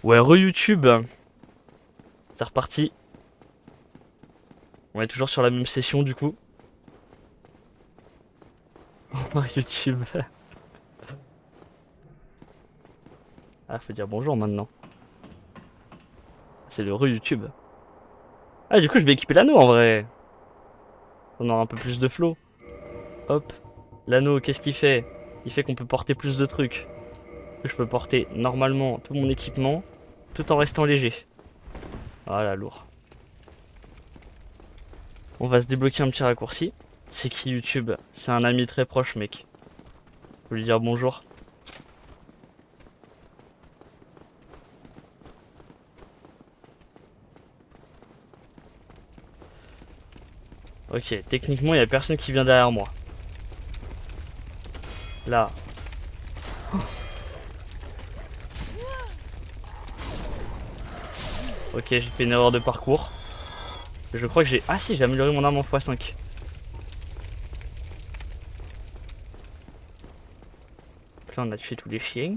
Ouais, re-YouTube. C'est reparti. On est toujours sur la même session du coup. Re-YouTube. Ah, faut dire bonjour maintenant. C'est le re-YouTube. Ah, du coup, je vais équiper l'anneau en vrai. On aura un peu plus de flow. Hop. L'anneau, qu'est-ce qu'il fait? Il fait qu'on peut porter plus de trucs. Je peux porter normalement tout mon équipement tout en restant léger. Voilà, lourd. On va se débloquer un petit raccourci. C'est qui YouTube? C'est un ami très proche, mec. Faut lui dire bonjour. Ok, techniquement, il y a personne qui vient derrière moi. Là. Ok, j'ai fait une erreur de parcours. Je crois que j'ai... Ah si, j'ai amélioré mon arme en x5. Là, on a tué tous les chiens.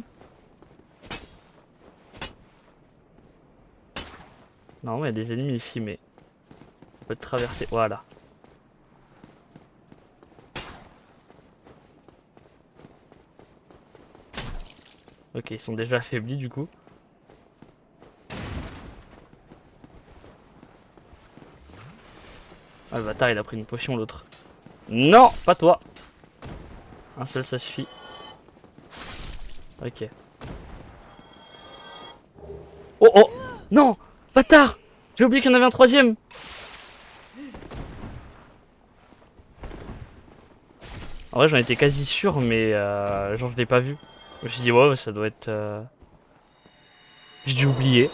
Non, il y a des ennemis ici, mais... On peut traverser... Voilà. Ok, ils sont déjà affaiblis, du coup. Ah, le bâtard, il a pris une potion, l'autre. Non, pas toi. Un seul, ça suffit. Ok. Oh, oh. Non, bâtard. J'ai oublié qu'il y en avait un troisième. En vrai, j'en étais quasi sûr, mais genre, je l'ai pas vu. Je me suis dit, ouais, ça doit être... J'ai dû oublier.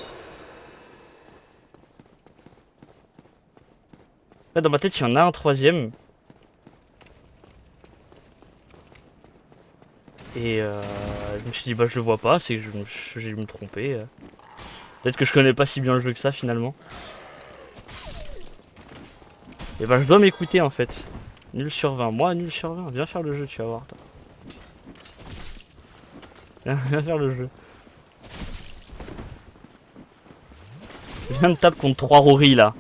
Là, dans ma tête, il y en a un troisième. Et je me suis dit, bah, je le vois pas, c'est que j'ai dû me tromper. Peut-être que je connais pas si bien le jeu que ça, finalement. Et bah, je dois m'écouter, en fait. Nul sur 20. Moi, nul sur 20. Viens faire le jeu, tu vas voir, toi. Viens faire le jeu. Je viens de taper contre 3 Rory, là.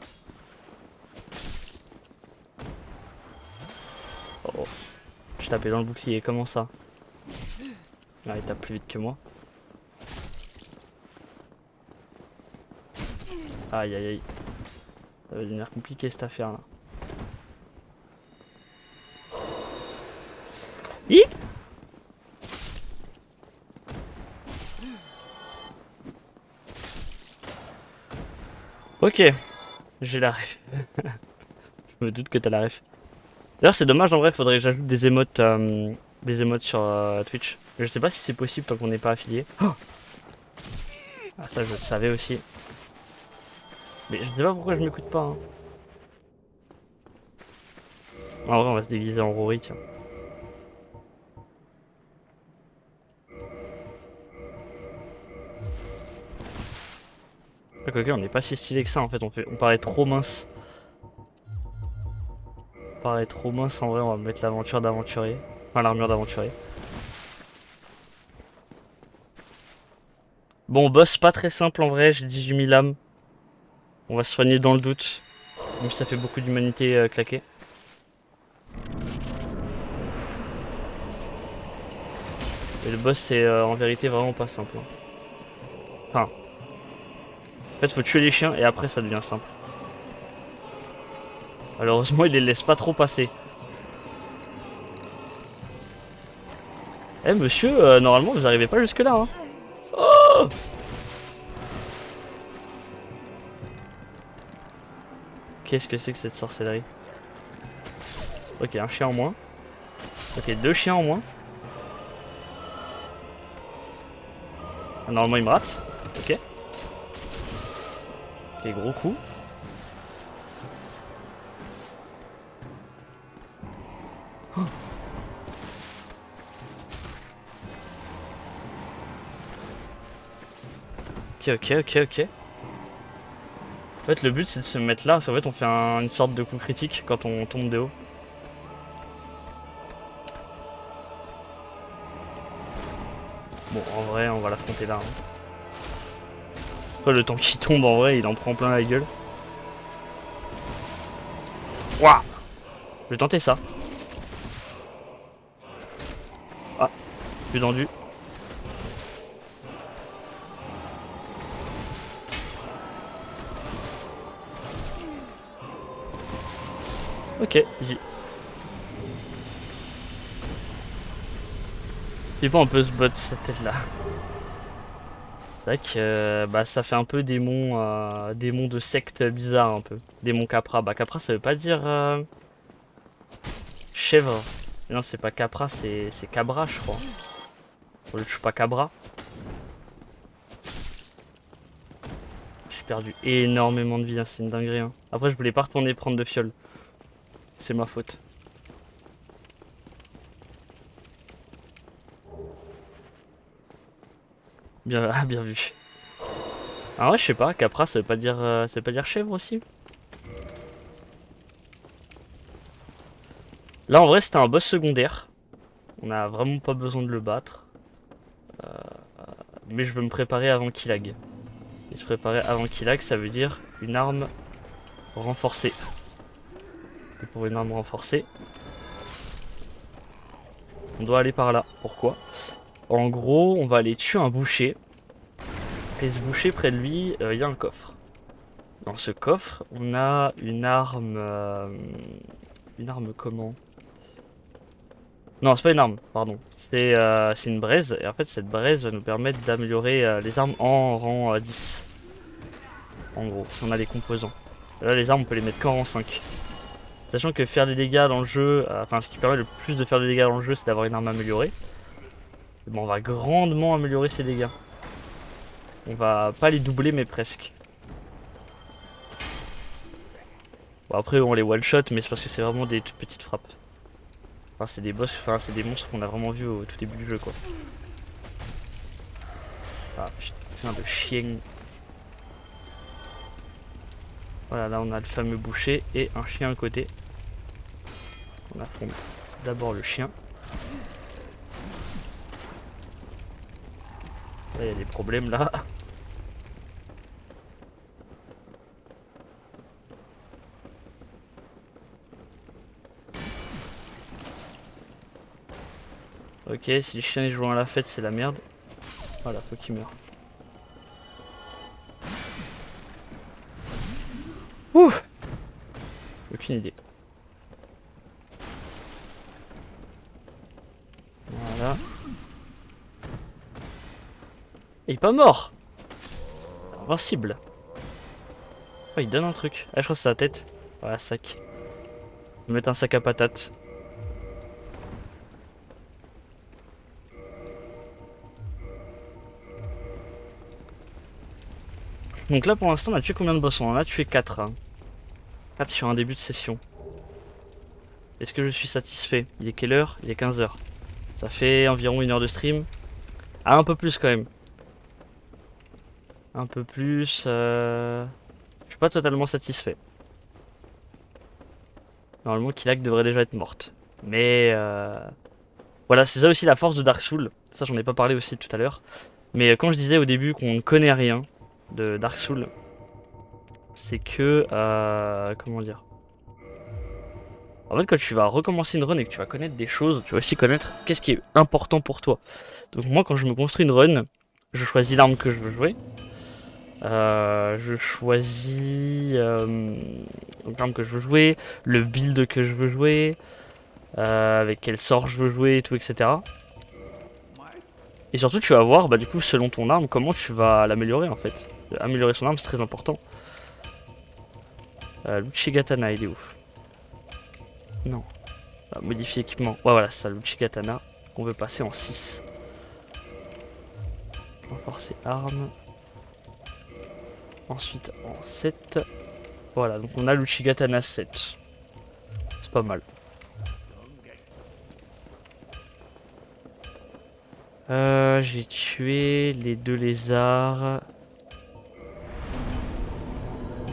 Oh. Je tapais dans le bouclier, comment ça? Ah, il tape plus vite que moi. Aïe aïe aïe. Ça va devenir compliqué cette affaire là. Hi. Ok, j'ai la ref. Je me doute que t'as la ref. D'ailleurs c'est dommage en vrai, faudrait que j'ajoute des émotes sur Twitch. Je sais pas si c'est possible tant qu'on n'est pas affilié. Oh, ah ça je le savais aussi. Mais je sais pas pourquoi je m'écoute pas. Hein. En vrai on va se déguiser en Rory tiens. Ok, on n'est pas si stylé que ça en fait, on paraît trop mince. On paraît trop mince en vrai, on va mettre l'aventure d'aventurier. Enfin l'armure d'aventurier. Bon boss pas très simple en vrai, j'ai 18 000 âmes. On va se soigner dans le doute. Même si ça fait beaucoup d'humanité claquée. Et le boss c'est en vérité vraiment pas simple. Hein. Enfin, en fait faut tuer les chiens et après ça devient simple. Malheureusement il les laisse pas trop passer. Eh monsieur, normalement vous arrivez pas jusque là hein. Oh, qu'est-ce que c'est que cette sorcellerie? Ok, un chien en moins. Ok, 2 chiens en moins. Ah, normalement il me rate. Ok. Ok, gros coup. Oh. Ok. En fait le but c'est de se mettre là, parce qu'en fait on fait une sorte de coup critique quand on tombe de haut. Bon en vrai on va l'affronter là. Hein. Après, le temps qu'il tombe, en vrai, il en prend plein la gueule. Waouh! Je vais tenter ça. Ah, plus tendu. Ok, easy. C'est pas on peut se bot cette tête là. Tac, bah ça fait un peu démon de secte bizarre un peu. Démon Capra. Bah Capra ça veut pas dire chèvre. Non c'est pas Capra, c'est Cabra je crois. Pour le Chupacabra. J'ai perdu énormément de vie, hein, c'est une dinguerie. Hein. Après je voulais pas retourner prendre de fiole. C'est ma faute. Bien, ah, bien vu. Ah ouais je sais pas, Capra ça veut pas dire chèvre aussi. Là en vrai c'était un boss secondaire. On a vraiment pas besoin de le battre. Mais je veux me préparer avant qu'il lag. Et se préparer avant qu'il lag ça veut dire une arme renforcée. Et pour une arme renforcée, on doit aller par là. Pourquoi? En gros, on va aller tuer un boucher. Et ce boucher, près de lui, il y a un coffre. Dans ce coffre, on a une arme... une arme comment? Non, c'est pas une arme, pardon. C'est une braise. Et en fait, cette braise va nous permettre d'améliorer les armes en rang 10. En gros, si on a les composants. Là, les armes, on peut les mettre qu'en rang 5. Sachant que faire des dégâts dans le jeu, enfin ce qui permet le plus de faire des dégâts dans le jeu, c'est d'avoir une arme améliorée. Bon, on va grandement améliorer ses dégâts. On va pas les doubler, mais presque. Bon, après, on les one-shot, mais c'est parce que c'est vraiment des toutes petites frappes. Enfin, c'est des boss, enfin, c'est des monstres qu'on a vraiment vus au tout début du jeu, quoi. Ah, putain de chien. Voilà, là, on a le fameux boucher et un chien à côté. On affronte d'abord le chien. Là, il y a des problèmes, là. Ok, si le chien est joué à la fête, c'est la merde. Voilà, faut qu'il meure. Ouh! Aucune idée. Voilà. Il est pas mort! Invincible. Oh, il donne un truc. Ah, je crois que c'est sa tête. Voilà, sac. Je vais mettre un sac à patates. Donc là, pour l'instant, on a tué combien de boss? On en a tué 4. Hein. 4 sur un début de session. Est-ce que je suis satisfait? Il est quelle heure? Il est 15 h. Ça fait environ 1 heure de stream. Ah, un peu plus quand même. Un peu plus. Je suis pas totalement satisfait. Normalement, Kilak devrait déjà être morte. Mais voilà, c'est ça aussi la force de Dark Souls. Ça, j'en ai pas parlé aussi tout à l'heure. Mais quand je disais au début qu'on ne connaît rien de Dark Souls, c'est que... comment dire? En fait, quand tu vas recommencer une run et que tu vas connaître des choses, tu vas aussi connaître qu'est-ce qui est important pour toi. Donc moi, quand je me construis une run, je choisis l'arme que je veux jouer. Je choisis l'arme que je veux jouer, le build que je veux jouer, avec quel sort je veux jouer et tout, etc. Et surtout, tu vas voir, bah du coup, selon ton arme, comment tu vas l'améliorer en fait. Améliorer son arme, c'est très important. L'Uchigatana, il est où? Non. Modifier équipement. Ouais, voilà, c'est ça, l'Uchigatana. On veut passer en 6. Renforcer arme. Ensuite en 7. Voilà, donc on a l'Uchigatana 7. C'est pas mal. J'ai tué les 2 lézards.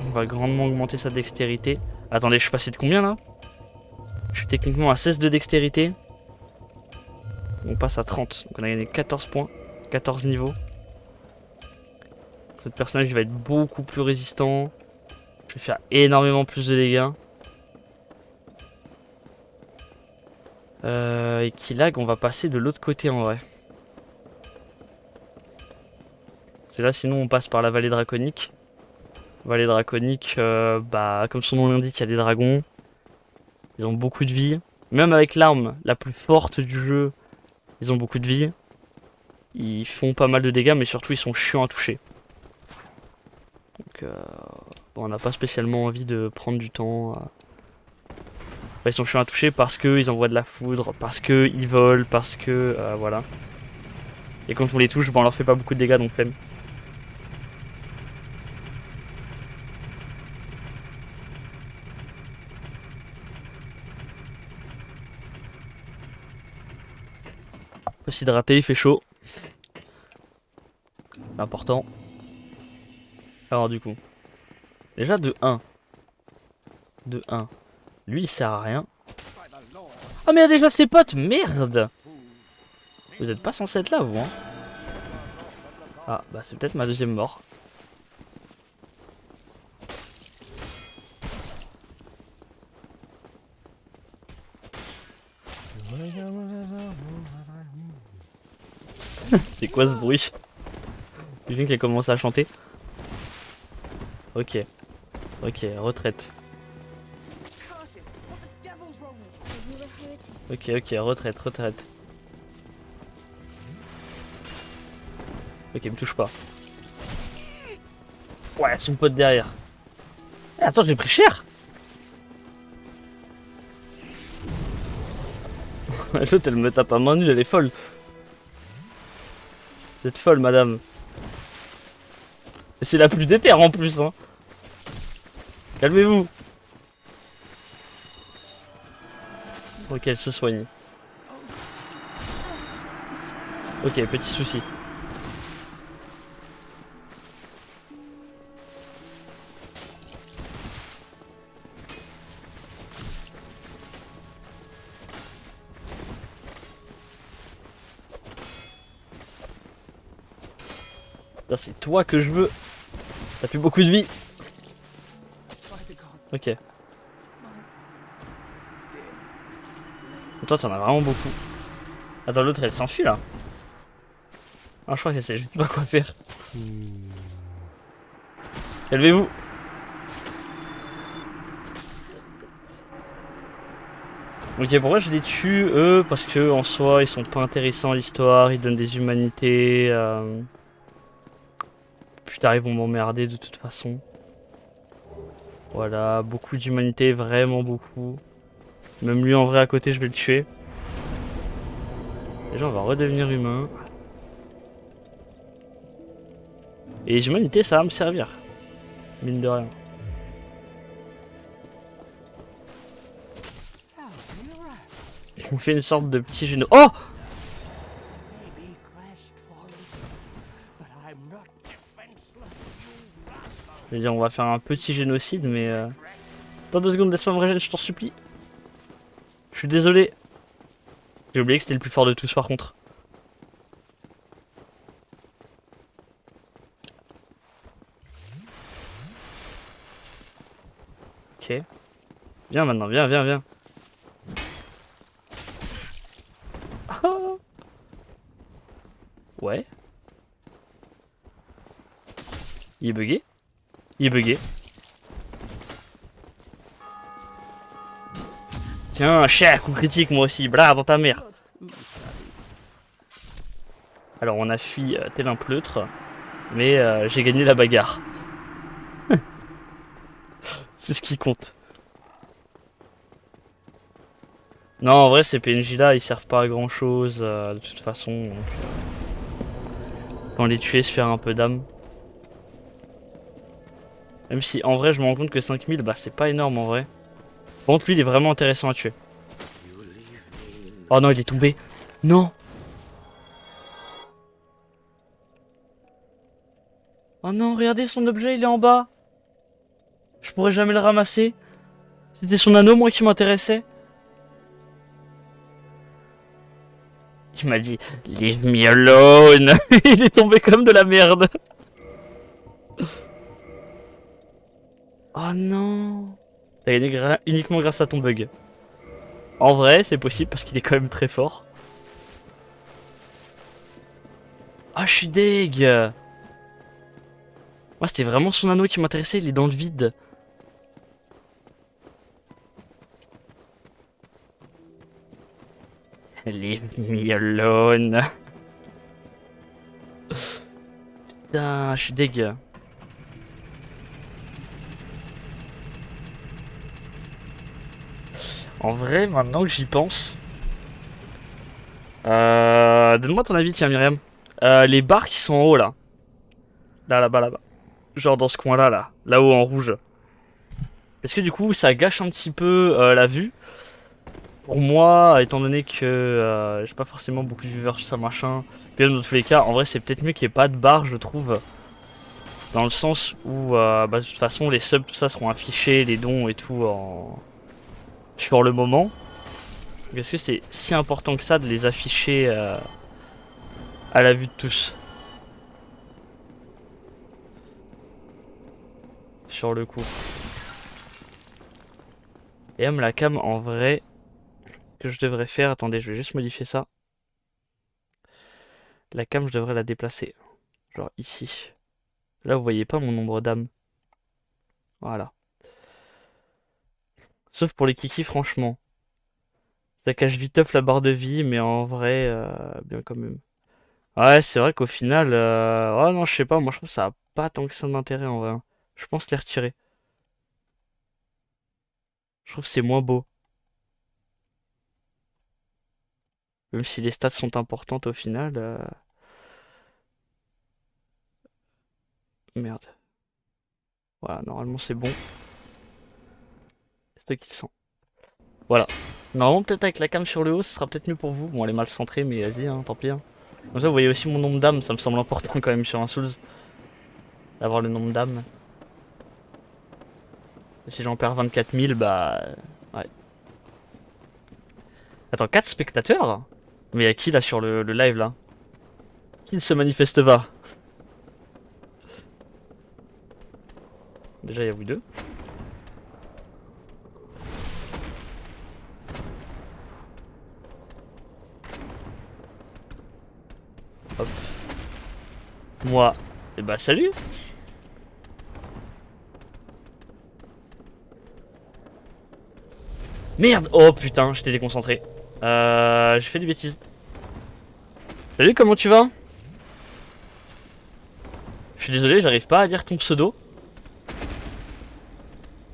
On va grandement augmenter sa dextérité. Attendez, je suis passé de combien là? Je suis techniquement à 16 de dextérité. On passe à 30. Donc on a gagné 14 points. 14 niveaux. Notre personnage il va être beaucoup plus résistant. Je vais faire énormément plus de dégâts. Et qui lag, on va passer de l'autre côté en vrai. Parce que là sinon on passe par la vallée draconique. Vallée draconique, bah comme son nom l'indique, il y a des dragons. Ils ont beaucoup de vie. Même avec l'arme la plus forte du jeu, ils ont beaucoup de vie. Ils font pas mal de dégâts, mais surtout ils sont chiants à toucher. Donc bon, on n'a pas spécialement envie de prendre du temps. Ils sont chiants à toucher parce qu'ils envoient de la foudre, parce qu'ils volent, parce que voilà. Et quand on les touche, bon, on leur fait pas beaucoup de dégâts, donc flemme. Faut s'hydrater, il fait chaud. C'est important. Alors du coup, déjà de 1. De 1. Lui il sert à rien. Ah mais il y a déjà ses potes, merde. Vous êtes pas censé être là vous hein. Ah bah c'est peut-être ma deuxième mort. C'est quoi ce bruit? J'ai vu qu'il a commencé à chanter. Ok. Ok, retraite. Ok, ok, retraite, retraite. Ok, me touche pas. Ouais, son pote derrière. Eh, attends, je l'ai pris cher. L'autre, elle me tape à main nue, elle est folle. Vous êtes folle, madame. Et c'est la plus déter en plus, hein. Calmez-vous. Ok, elle se soigne. Ok, petit souci. C'est toi que je veux. T'as plus beaucoup de vie. Ok. Toi t'en as vraiment beaucoup. Attends, l'autre elle s'enfuit là. Ah, je crois qu'elle sait juste pas quoi faire. Calmez-vous. Ok, pourquoi je les tue eux? Parce que en soi ils sont pas intéressants à l'histoire, ils donnent des humanités. Plus tard ils vont m'emmerder de toute façon. Voilà, beaucoup d'humanité, vraiment beaucoup. Même lui en vrai à côté je vais le tuer. Déjà on va redevenir humain. Et les humanités ça va me servir. Mine de rien. On fait une sorte de petit géno. Oh! Je veux dire, on va faire un petit génocide, mais... Attends 2 secondes, laisse-moi me régénérer, je t'en supplie. Je suis désolé. J'ai oublié que c'était le plus fort de tous, par contre. Ok. Viens maintenant, viens, viens, viens. Ah. Ouais. Il est bugué. Il est bugué. Tiens, chien, coup critique moi aussi. Blah, dans ta mère. Alors on a fui tel un pleutre. Mais j'ai gagné la bagarre. C'est ce qui compte. Non, en vrai, ces PNJ là, ils servent pas à grand chose de toute façon. Donc, quand les tuer, se faire un peu d'âme. Même si en vrai, je me rends compte que 5000, bah c'est pas énorme en vrai. Par contre, lui, il est vraiment intéressant à tuer. Oh non, il est tombé. Non. Oh non, regardez son objet, il est en bas. Je pourrais jamais le ramasser. C'était son anneau, moi, qui m'intéressait. Il m'a dit, leave me alone. Il est tombé comme de la merde. Oh non. T'as gagné uniquement grâce à ton bug. En vrai, c'est possible parce qu'il est quand même très fort. Ah, je suis deg. Moi, c'était vraiment son anneau qui m'intéressait, il est dans le vide. Leave me alone. Putain, je suis deg. En vrai, maintenant que j'y pense... Donne-moi ton avis, tiens, Myriam. Les barres qui sont en haut, là. Là, là-bas, là-bas. Genre dans ce coin-là, là. Là-haut, en rouge. Est-ce que du coup, ça gâche un petit peu la vue? Pour moi, étant donné que j'ai pas forcément beaucoup de viewers sur ça, machin. Puis même dans tous les cas, en vrai, c'est peut-être mieux qu'il n'y ait pas de barres, je trouve. Dans le sens où, bah, de toute façon, les subs, tout ça seront affichés, les dons et tout, sur le moment. Est-ce que c'est si important que ça de les afficher à la vue de tous? Sur le coup. Et même la cam, en vrai, que je devrais faire... Attendez, je vais juste modifier ça. La cam, je devrais la déplacer. Genre ici. Là, vous voyez pas mon nombre d'âmes. Voilà. Sauf pour les kikis, franchement. Ça cache viteuf la barre de vie, mais en vrai, bien quand même. Ouais, c'est vrai qu'au final... Oh non, je sais pas, moi je trouve que ça a pas tant que ça d'intérêt en vrai. Je pense les retirer. Je trouve que c'est moins beau. Même si les stats sont importantes au final. Merde. Voilà, normalement c'est bon. C'est toi qui le sens. Voilà. Normalement, peut-être avec la cam sur le haut, ce sera peut-être mieux pour vous. Bon, elle est mal centrée, mais vas-y, hein, tant pis. Hein. Comme ça, vous voyez aussi mon nombre d'âmes, ça me semble important quand même sur un Souls. D'avoir le nombre d'âmes. Si j'en perds 24 000, bah... Ouais. Attends, 4 spectateurs? Mais y'a qui là sur le live là? Qui ne se manifeste pas? Déjà, y'a vous deux. Hop. Moi. Et bah, salut! Merde! Oh putain, j'étais déconcentré. J'ai fait des bêtises. Salut, comment tu vas? Je suis désolé, j'arrive pas à lire ton pseudo.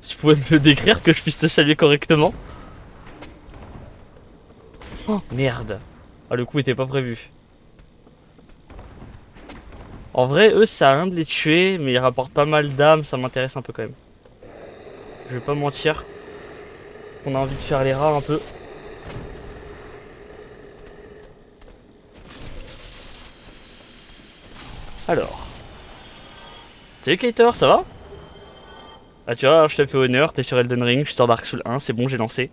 Si tu pouvais me le décrire, que je puisse te saluer correctement. Oh merde. Ah, le coup était pas prévu. En vrai, eux, ça a rien de les tuer, mais ils rapportent pas mal d'âmes, ça m'intéresse un peu quand même. Je vais pas mentir. On a envie de faire les rares un peu. Alors. Salut Kator, ça va? Ah tu vois, je te fais honneur, t'es sur Elden Ring, je suis sur Dark Souls 1, c'est bon, j'ai lancé.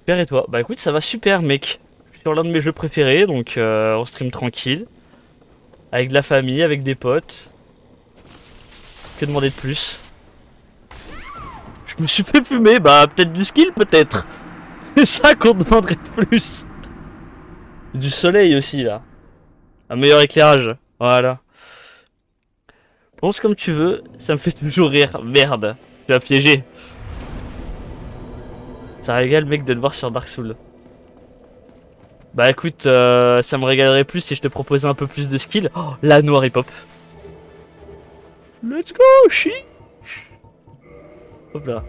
Super et toi? Bah écoute, ça va super mec. Je suis sur l'un de mes jeux préférés, donc on stream tranquille. Avec de la famille, avec des potes. Que demander de plus? Je me suis fait fumer, bah peut-être du skill peut-être. C'est ça qu'on demanderait de plus. Du soleil aussi là. Un meilleur éclairage, voilà. Pense comme tu veux, ça me fait toujours rire. Merde, tu vas piéger. Ça régale mec de te voir sur Dark Souls. Bah écoute, ça me régalerait plus si je te proposais un peu plus de skill. Oh, la noire hip hop. Let's go, chi. Hop là.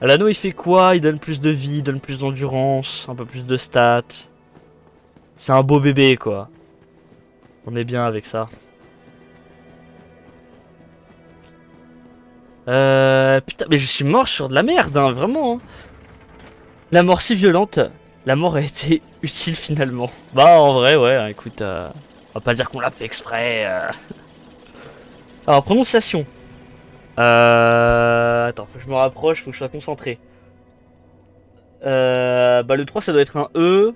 L'anneau il fait quoi? Il donne plus de vie, il donne plus d'endurance, un peu plus de stats. C'est un beau bébé quoi. On est bien avec ça. Putain, mais je suis mort sur de la merde, hein, vraiment. Hein. La mort si violente, la mort a été utile finalement. Bah en vrai, ouais, hein, écoute, on va pas dire qu'on l'a fait exprès. Alors, prononciation. Attends, faut que je me rapproche, faut que je sois concentré. Bah le 3 ça doit être un E.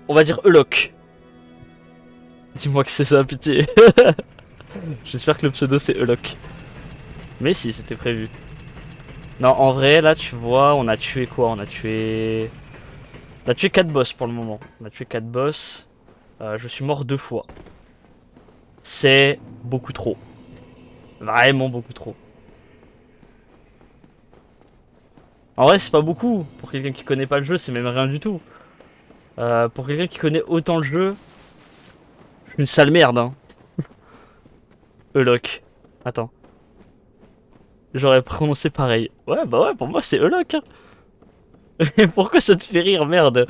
On va dire Eloc. Dis-moi que c'est ça, pitié. J'espère que le pseudo c'est Eloc. Mais si, c'était prévu. Non, en vrai, là, tu vois, on a tué quoi? On a tué 4 boss pour le moment. On a tué 4 boss. Je suis mort 2 fois. C'est beaucoup trop. Vraiment beaucoup trop. En vrai, c'est pas beaucoup. Pour quelqu'un qui connaît pas le jeu, c'est même rien du tout. Pour quelqu'un qui connaît autant le jeu, je suis une sale merde, hein. Eloc. Attends. J'aurais prononcé pareil. Ouais, bah ouais, pour moi, c'est Eloc, hein. Et pourquoi ça te fait rire, merde?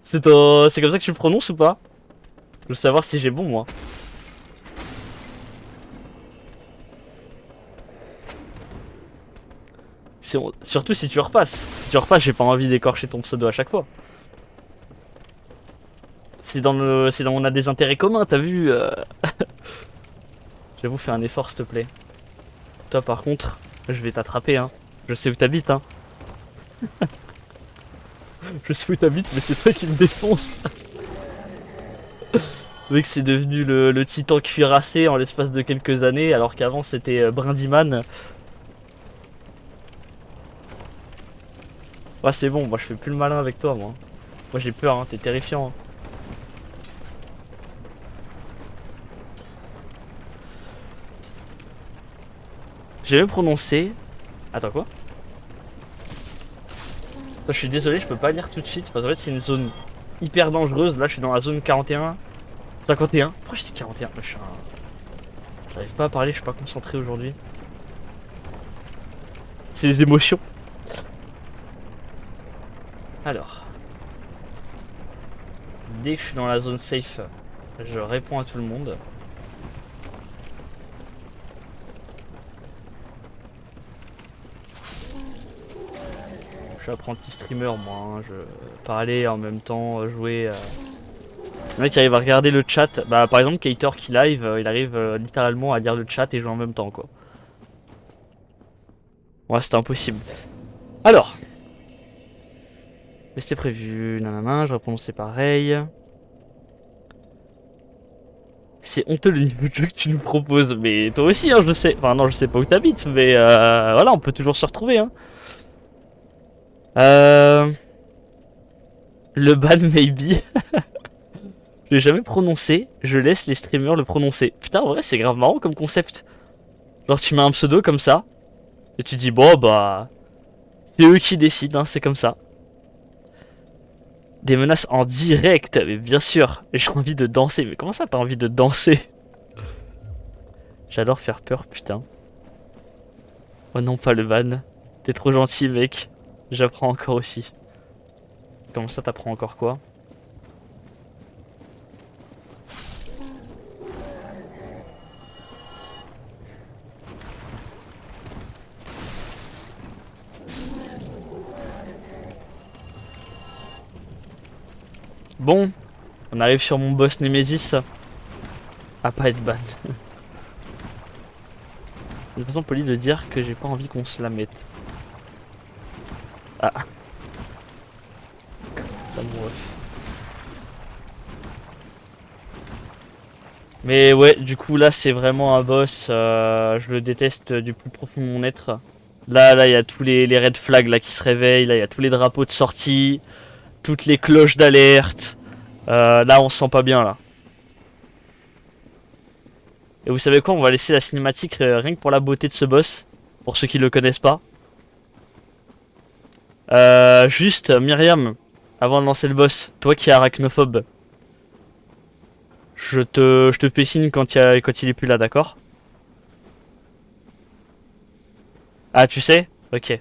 C'est comme ça que tu le prononces ou pas? Je veux savoir si j'ai bon, moi. Surtout si tu repasses. Si tu repasses, j'ai pas envie d'écorcher ton pseudo à chaque fois. On a des intérêts communs, t'as vu? J'avoue, fais un effort, s'il te plaît. Toi, par contre, je vais t'attraper, hein. Je sais où t'habites, hein. Je sais où t'habites, mais c'est toi qui me défonce. Mec, c'est devenu le titan cuirassé en l'espace de quelques années, alors qu'avant c'était Brindyman. Ouais, c'est bon, moi je fais plus le malin avec toi, moi. Moi j'ai peur, hein, t'es terrifiant, hein. J'ai même prononcé. Attends, quoi? Je suis désolé, je peux pas lire tout de suite, parce qu'en fait c'est une zone hyper dangereuse. Là, je suis dans la zone 41. 51. Pourquoi je dis 41? J'arrive pas à parler, je suis pas concentré aujourd'hui. C'est les émotions. Alors, dès que je suis dans la zone safe, je réponds à tout le monde. Je suis apprenti streamer, moi, hein. Je parlais en même temps, jouer. Le mec arrive à regarder le chat. Bah, par exemple, Kater qui live, il arrive littéralement à lire le chat et jouer en même temps, quoi. Ouais, c'était impossible. Alors, mais c'était prévu. Nanana, je prononcer pareil. C'est honteux le niveau de jeu que tu nous proposes, mais toi aussi, hein, je sais. Enfin, non, je sais pas où t'habites, mais voilà, on peut toujours se retrouver, hein. Euh... Le ban, maybe. Je l'ai jamais prononcé, je laisse les streamers le prononcer. Putain, en vrai, c'est grave marrant comme concept. Genre, tu mets un pseudo comme ça, et tu dis, bon, bah. C'est eux qui décident, hein, c'est comme ça. Des menaces en direct, mais bien sûr. J'ai envie de danser. Mais comment ça, t'as envie de danser? J'adore faire peur, putain. Oh non, pas le ban. T'es trop gentil, mec. J'apprends encore aussi. Comment ça, t'apprends encore quoi? Bon, on arrive sur mon boss Nemesis. À pas être ban. Une façon polie de dire que j'ai pas envie qu'on se la mette. Ah, ça me ref. Mais ouais, du coup là c'est vraiment un boss, je le déteste du plus profond de mon être. Là, il y a tous les red flags là qui se réveillent, là il y a tous les drapeaux de sortie, toutes les cloches d'alerte. Là on se sent pas bien là. Et vous savez quoi, on va laisser la cinématique rien que pour la beauté de ce boss, pour ceux qui le connaissent pas. Juste Myriam, avant de lancer le boss, toi qui es arachnophobe, je te fais signe quand il est plus là, d'accord? Ah, tu sais? Ok.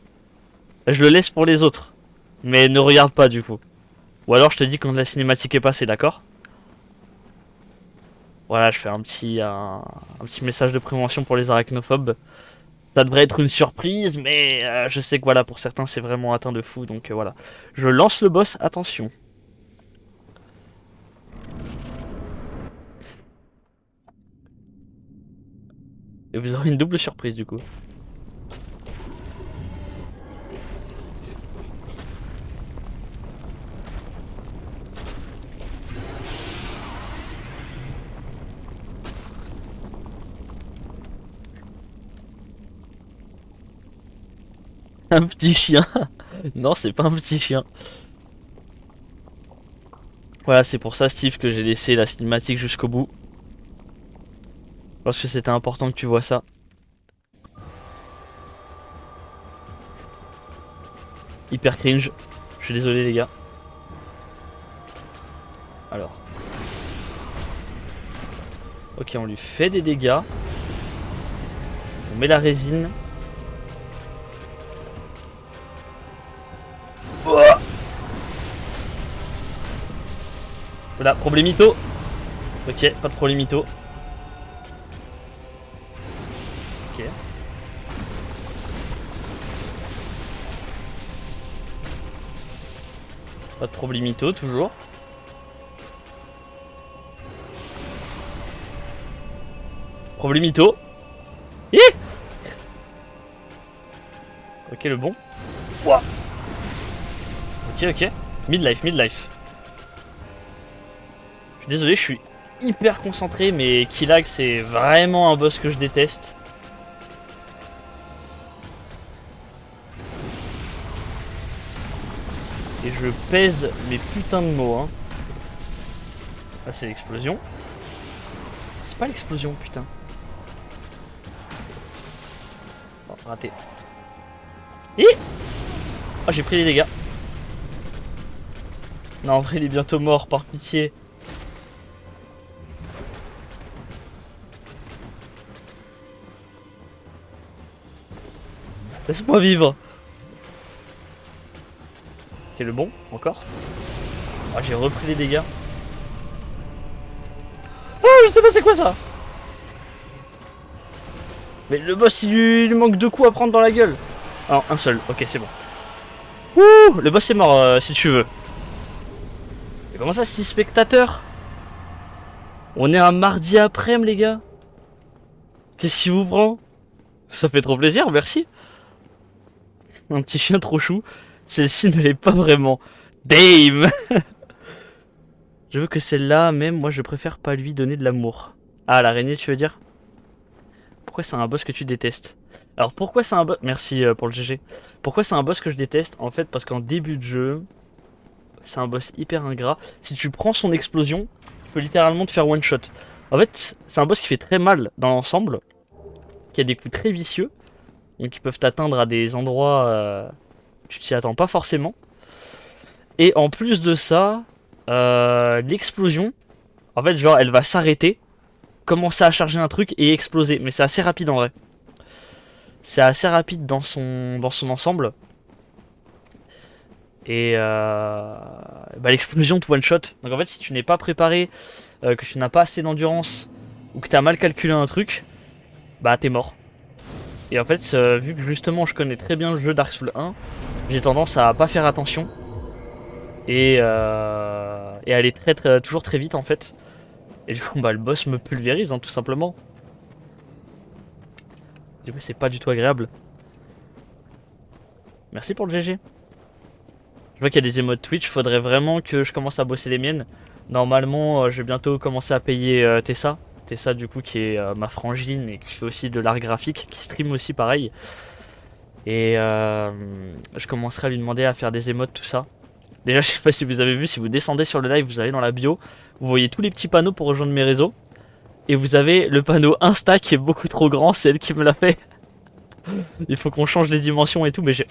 Je le laisse pour les autres. Mais ne regarde pas du coup. Ou alors je te dis quand la cinématique est passée, d'accord? Voilà, je fais un petit message de prévention pour les arachnophobes. Ça devrait être une surprise, mais je sais que voilà, pour certains c'est vraiment atteint de fou, donc voilà. Je lance le boss, attention. Et vous aurez une double surprise du coup. Un petit chien. Non, c'est pas un petit chien. Voilà, c'est pour ça, Steve, que j'ai laissé la cinématique jusqu'au bout. Parce que c'était important que tu vois ça. Hyper cringe. Je suis désolé, les gars. Alors. Ok, on lui fait des dégâts. On met la résine. Voilà, problémito. Ok, pas de problémito. Ok. Pas de problémito, toujours. Problémito. Hi. Ok, le bon. Ouah. Ok, ok. Midlife, midlife. Je suis désolé, je suis hyper concentré, mais Killag, c'est vraiment un boss que je déteste. Et je pèse mes putains de mots, hein. Là, c'est l'explosion. C'est pas l'explosion, putain. Oh, raté. Et oh, j'ai pris les dégâts. Non, en vrai, il est bientôt mort, par pitié. Laisse-moi vivre. Ok, le bon, encore. Oh, j'ai repris les dégâts. Oh, je sais pas c'est quoi ça. Mais le boss, il lui manque 2 coups à prendre dans la gueule. Alors, un seul, ok, c'est bon. Ouh, le boss est mort, si tu veux. Et comment ça, 6 spectateurs? On est un mardi après-midi, les gars. Qu'est-ce qui vous prend? Ça fait trop plaisir, merci. Un petit chien trop chou. Celle-ci ne l'est pas vraiment. Dame. Je veux que celle-là, même moi, je préfère pas lui donner de l'amour. Ah, l'araignée, tu veux dire? Pourquoi c'est un boss que tu détestes? Alors, pourquoi c'est un boss... Merci pour le GG. Pourquoi c'est un boss que je déteste? En fait, parce qu'en début de jeu, c'est un boss hyper ingrat. Si tu prends son explosion, tu peux littéralement te faire one-shot. En fait, c'est un boss qui fait très mal dans l'ensemble, qui a des coups très vicieux, donc ils peuvent t'atteindre à des endroits tu t'y attends pas forcément. Et en plus de ça, l'explosion, en fait, genre, elle va s'arrêter, commencer à charger un truc et exploser. Mais c'est assez rapide en vrai. C'est assez rapide dans son ensemble. Et bah, l'explosion te one shot. Donc en fait, si tu n'es pas préparé, que tu n'as pas assez d'endurance, ou que tu as mal calculé un truc, bah t'es mort. Et en fait, vu que justement je connais très bien le jeu Dark Souls 1, j'ai tendance à pas faire attention. Et aller toujours très vite en fait. Et du coup, bah, le boss me pulvérise, hein, tout simplement. Du coup, c'est pas du tout agréable. Merci pour le GG. Je vois qu'il y a des émotes Twitch, faudrait vraiment que je commence à bosser les miennes. Normalement, je vais bientôt commencer à payer Tessa. Tessa, du coup, qui est ma frangine et qui fait aussi de l'art graphique, qui stream aussi pareil. Et je commencerai à lui demander à faire des émotes, tout ça. Déjà, je sais pas si vous avez vu, si vous descendez sur le live, vous allez dans la bio, vous voyez tous les petits panneaux pour rejoindre mes réseaux. Et vous avez le panneau Insta qui est beaucoup trop grand, c'est elle qui me l'a fait. Il faut qu'on change les dimensions et tout, mais j'ai...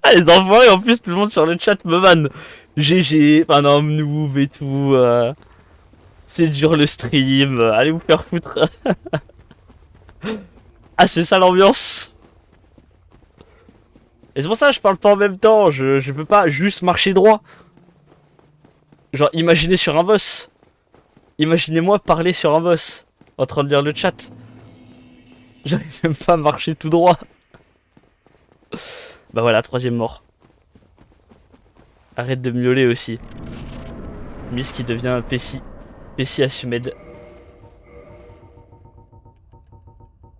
Ah, les envois et en plus tout le monde sur le chat me vanne. GG, un homme noob et tout. C'est dur le stream, allez vous faire foutre. Ah, c'est ça l'ambiance. Et c'est pour ça que je parle pas en même temps, je peux pas juste marcher droit. Genre, imaginez sur un boss. Imaginez-moi parler sur un boss, en train de lire le chat. J'arrive même pas à marcher tout droit. Bah voilà, troisième mort. Arrête de miauler aussi. Miss qui devient Pessi. Pessi Assumed.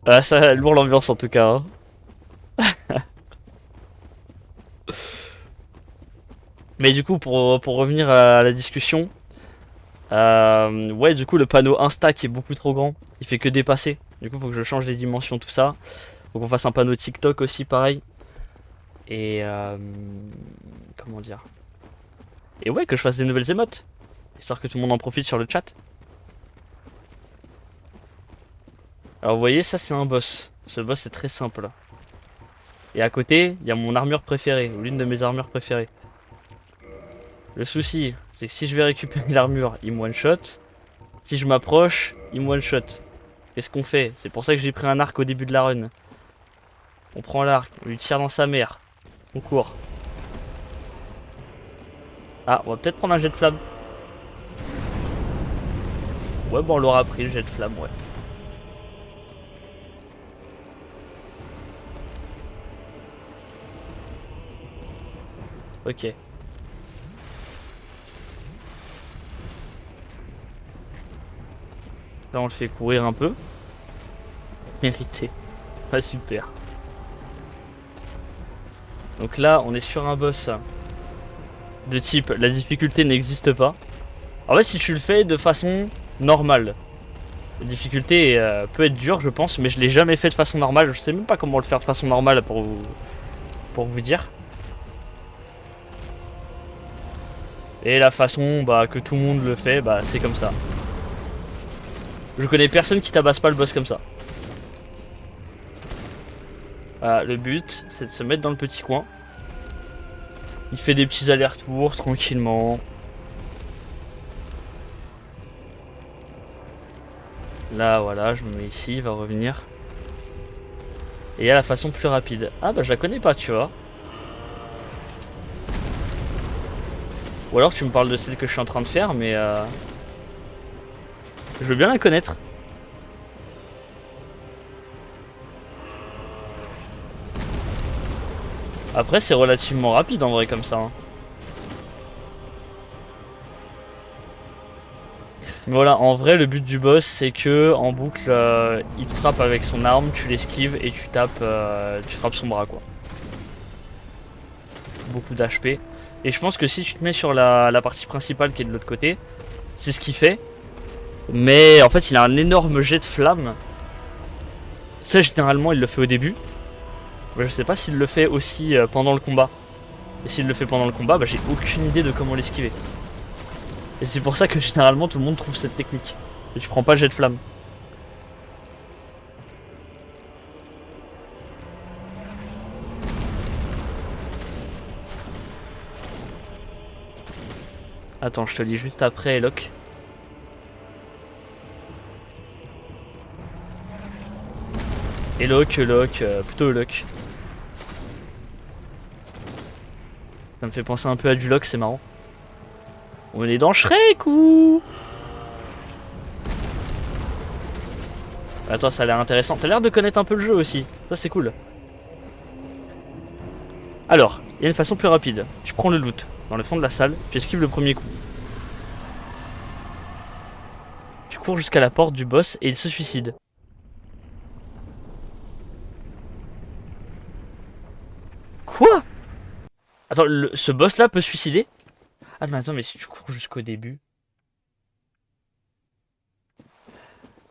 Ah ça lourd l'ambiance en tout cas. Hein. Mais du coup pour revenir à la discussion. Ouais du coup le panneau Insta qui est beaucoup trop grand. Il fait que dépasser. Du coup faut que je change les dimensions tout ça. Faut qu'on fasse un panneau TikTok aussi pareil. Et comment dire. Et ouais que je fasse des nouvelles émotes. Histoire que tout le monde en profite sur le chat. Alors vous voyez ça c'est un boss. Ce boss est très simple. Et à côté il y a mon armure préférée. Ou l'une de mes armures préférées. Le souci c'est que si je vais récupérer l'armure il me one shot. Si je m'approche il me one shot. Qu'est-ce qu'on fait? C'est pour ça que j'ai pris un arc au début de la run. On prend l'arc, on lui tire dans sa mère. On court. Ah on va peut-être prendre un jet de flamme. Ouais bon on l'aura pris le jet de flamme ouais. Ok. Là on le fait courir un peu. Mérité. Ah super. Donc là on est sur un boss de type la difficulté n'existe pas. En fait si tu le fais de façon normale. La difficulté peut être dure je pense mais je l'ai jamais fait de façon normale. Je sais même pas comment le faire de façon normale pour vous dire. Et la façon bah, que tout le monde le fait bah c'est comme ça. Je connais personne qui tabasse pas le boss comme ça. Voilà, le but c'est de se mettre dans le petit coin. Il fait des petits allers-retours tranquillement. Là voilà, je me mets ici, il va revenir. Et il y a la façon plus rapide. Ah bah je la connais pas tu vois. Ou alors tu me parles de celle que je suis en train de faire mais je veux bien la connaître. Après c'est relativement rapide en vrai comme ça. Hein. Mais voilà, en vrai le but du boss c'est que en boucle il te frappe avec son arme, tu l'esquives et tu tapes, tu frappes son bras quoi. Beaucoup d'HP. Et je pense que si tu te mets sur la partie principale qui est de l'autre côté, c'est ce qu'il fait. Mais en fait il a un énorme jet de flamme. Ça généralement il le fait au début. Mais je sais pas s'il le fait aussi pendant le combat. Et s'il le fait pendant le combat, bah j'ai aucune idée de comment l'esquiver. Et c'est pour ça que généralement tout le monde trouve cette technique. Et tu prends pas le jet de flamme. Attends, je te lis juste après, Eloc. Eloc, plutôt Eloc. Ça me fait penser un peu à du Loc, c'est marrant. On est dans Shrek ou... Attends, ça a l'air intéressant. T'as l'air de connaître un peu le jeu aussi. Ça, c'est cool. Alors, il y a une façon plus rapide. Tu prends le loot dans le fond de la salle, tu esquives le premier coup. Tu cours jusqu'à la porte du boss et il se suicide. Quoi? Attends, ce boss là peut se suicider? Ah mais attends, mais si tu cours jusqu'au début...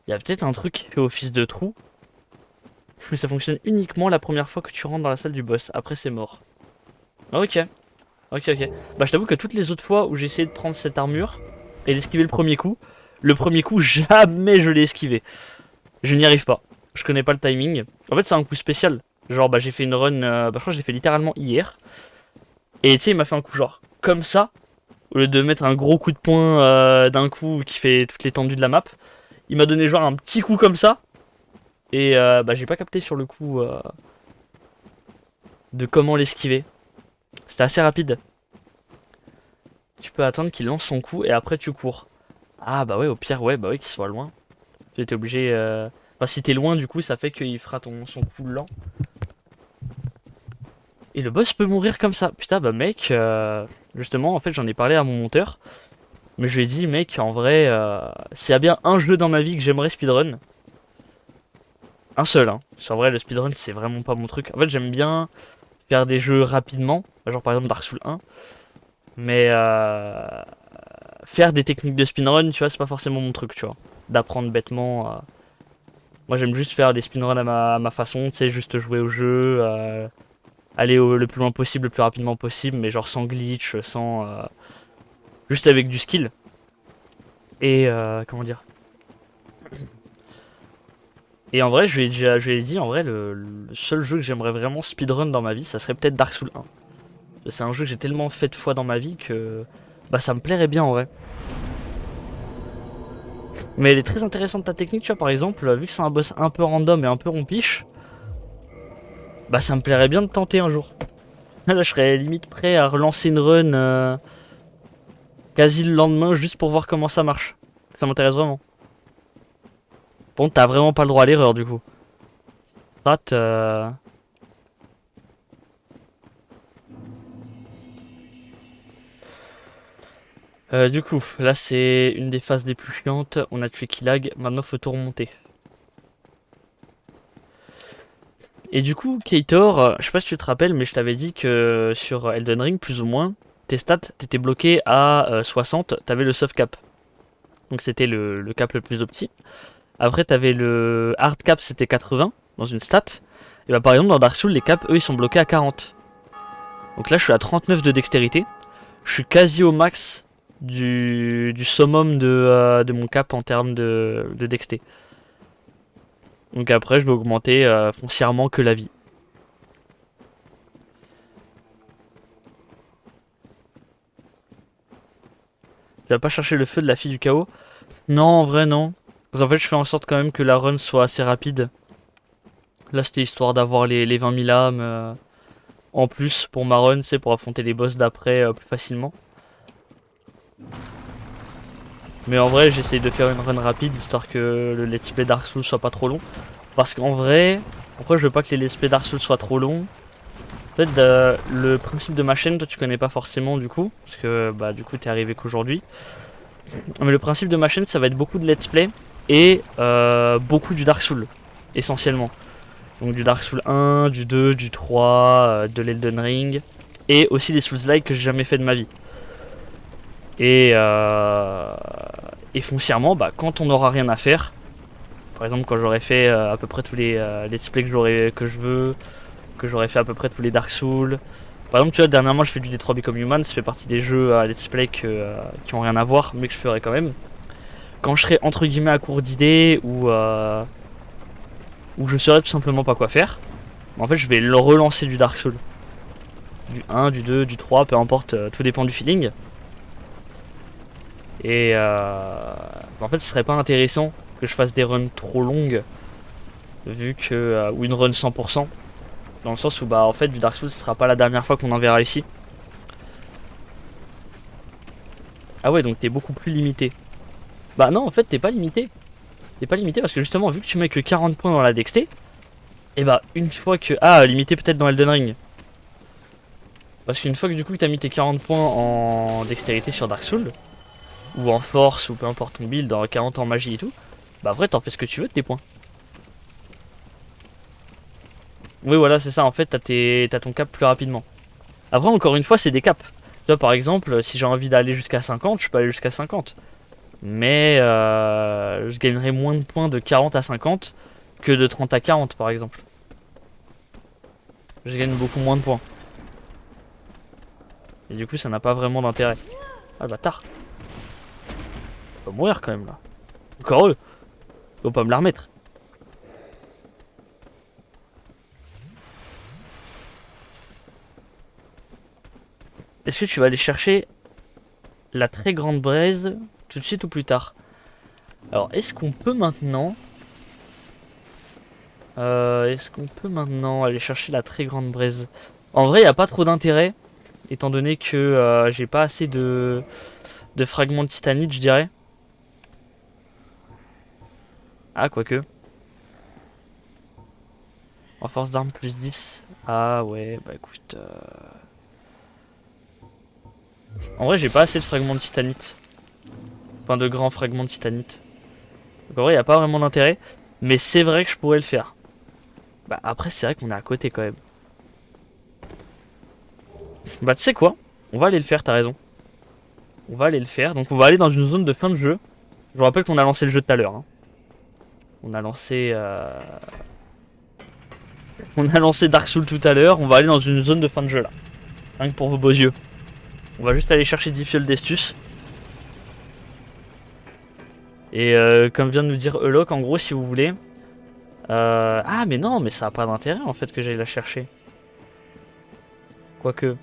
Il y a peut-être un truc qui fait office de trou. Mais ça fonctionne uniquement la première fois que tu rentres dans la salle du boss. Après c'est mort. Ok. Ok. Bah je t'avoue que toutes les autres fois où j'ai essayé de prendre cette armure et d'esquiver le premier coup jamais je l'ai esquivé. Je n'y arrive pas. Je connais pas le timing. En fait c'est un coup spécial. Genre bah j'ai fait une run, bah je crois que je l'ai fait littéralement hier. Et tu sais il m'a fait un coup genre comme ça. Au lieu de mettre un gros coup de poing d'un coup qui fait toute l'étendue de la map. Il m'a donné genre un petit coup comme ça. Et bah j'ai pas capté sur le coup de comment l'esquiver. C'était assez rapide. Tu peux attendre qu'il lance son coup et après tu cours. Ah bah ouais au pire ouais bah ouais qu'il soit loin. Tu étais obligé... Enfin si t'es loin du coup ça fait qu'il fera son coup lent. Et le boss peut mourir comme ça. Putain bah mec, justement en fait j'en ai parlé à mon monteur. Mais je lui ai dit, mec, en vrai, s'il y a bien un jeu dans ma vie que j'aimerais speedrun, un seul, hein. Parce qu'en vrai, le speedrun, c'est vraiment pas mon truc. En fait, j'aime bien faire des jeux rapidement, genre par exemple Dark Souls 1, mais faire des techniques de speedrun, tu vois, c'est pas forcément mon truc, tu vois. D'apprendre bêtement. Moi, j'aime juste faire des speedruns à ma façon, tu sais, juste jouer au jeu, aller le plus loin possible, le plus rapidement possible, mais genre sans glitch, sans. Juste avec du skill. Et comment dire? Et en vrai, je lui ai dit, en vrai, le seul jeu que j'aimerais vraiment speedrun dans ma vie, ça serait peut-être Dark Souls 1. C'est un jeu que j'ai tellement fait de fois dans ma vie que bah ça me plairait bien en vrai. Mais elle est très intéressante ta technique, tu vois, par exemple, vu que c'est un boss un peu random et un peu rompiche, bah ça me plairait bien de tenter un jour. Là, je serais limite prêt à relancer une run quasi le lendemain juste pour voir comment ça marche. Ça m'intéresse vraiment. Bon, t'as vraiment pas le droit à l'erreur du coup. Rate, du coup, là c'est une des phases les plus chiantes. On a tué Killag, maintenant faut tout remonter. Et du coup, Kator, je sais pas si tu te rappelles, mais je t'avais dit que sur Elden Ring, plus ou moins, tes stats, t'étais bloqué à 60, t'avais le soft cap. Donc c'était le cap le plus opti. Après, t'avais le hard cap, c'était 80 dans une stat. Et bah par exemple, dans Dark Souls, les caps, eux, ils sont bloqués à 40. Donc là, je suis à 39 de dextérité. Je suis quasi au max du summum de mon cap en termes de dexté. Donc après, je vais augmenter foncièrement que la vie. Tu vas pas chercher le feu de la fille du chaos? Non, en vrai, non. En fait, je fais en sorte quand même que la run soit assez rapide. Là, c'était histoire d'avoir les 20 000 âmes en plus pour ma run, c'est pour affronter les boss d'après plus facilement. Mais en vrai, j'essaye de faire une run rapide histoire que le let's play Dark Souls soit pas trop long. Parce qu'en vrai, pourquoi je veux pas que les let's play Dark Souls soient trop longs? En fait, le principe de ma chaîne, toi tu connais pas forcément du coup, parce que bah du coup t'es arrivé qu'aujourd'hui. Mais le principe de ma chaîne, ça va être beaucoup de let's play et beaucoup du Dark Souls, essentiellement. Donc du Dark Souls 1, du 2, du 3, de l'Elden Ring, et aussi des Souls-like que j'ai jamais fait de ma vie. Et, et foncièrement, bah, quand on n'aura rien à faire, par exemple quand j'aurai fait à peu près tous les let's play que je veux, que j'aurais fait à peu près tous les Dark Souls. Par exemple, tu vois, dernièrement, je fais du D3 Become Human, ça fait partie des jeux à let's play qui ont rien à voir, mais que je ferai quand même. Quand je serai entre guillemets à court d'idées ou je saurais tout simplement pas quoi faire, en fait, je vais le relancer du Dark Souls. Du 1, du 2, du 3, peu importe, tout dépend du feeling. Et en fait, ce serait pas intéressant que je fasse des runs trop longues, vu que. Ou une run 100%. Dans le sens où, bah, en fait, du Dark Souls, ce sera pas la dernière fois qu'on en verra ici. Ah ouais, donc t'es beaucoup plus limité. Bah non, en fait, t'es pas limité. T'es pas limité parce que justement, vu que tu mets que 40 points dans la dexté, et bah, une fois que. Ah, limité peut-être dans Elden Ring. Parce qu'une fois que du coup, t'as mis tes 40 points en dextérité sur Dark Souls, ou en force, ou peu importe ton build, en 40 en magie et tout, bah après, t'en fais ce que tu veux de tes points. Oui, voilà, c'est ça. En fait, t'as ton cap plus rapidement. Après, encore une fois, c'est des caps. Tu vois, par exemple, si j'ai envie d'aller jusqu'à 50, je peux aller jusqu'à 50. Mais je gagnerai moins de points de 40 à 50 que de 30 à 40, par exemple. Je gagne beaucoup moins de points. Et du coup, ça n'a pas vraiment d'intérêt. Ah, le bâtard. Il va mourir quand même, là. Encore eux. Ils vont pas me la remettre. Est-ce que tu vas aller chercher la très grande braise tout de suite ou plus tard? Alors, est-ce qu'on peut maintenant aller chercher la très grande braise? En vrai, il n'y a pas trop d'intérêt, étant donné que j'ai pas assez de fragments de titanite, je dirais. Ah, quoique. En force d'arme plus 10. Ah ouais, bah écoute. En vrai, j'ai pas assez de fragments de titanite. Enfin, de grands fragments de titanite. Donc en vrai, il n'y a pas vraiment d'intérêt. Mais c'est vrai que je pourrais le faire. Bah après, c'est vrai qu'on est à côté quand même. Bah tu sais quoi? On va aller le faire, t'as raison. On va aller le faire. Donc on va aller dans une zone de fin de jeu. Je vous rappelle qu'on a lancé le jeu tout à l'heure. Hein. On a lancé... On a lancé Dark Souls tout à l'heure. On va aller dans une zone de fin de jeu là. Rien que pour vos beaux yeux. On va juste aller chercher 10 fioles d'Estus. Et comme vient de nous dire Eloc, en gros, si vous voulez... Ah mais non, mais ça a pas d'intérêt en fait que j'aille la chercher. Quoique...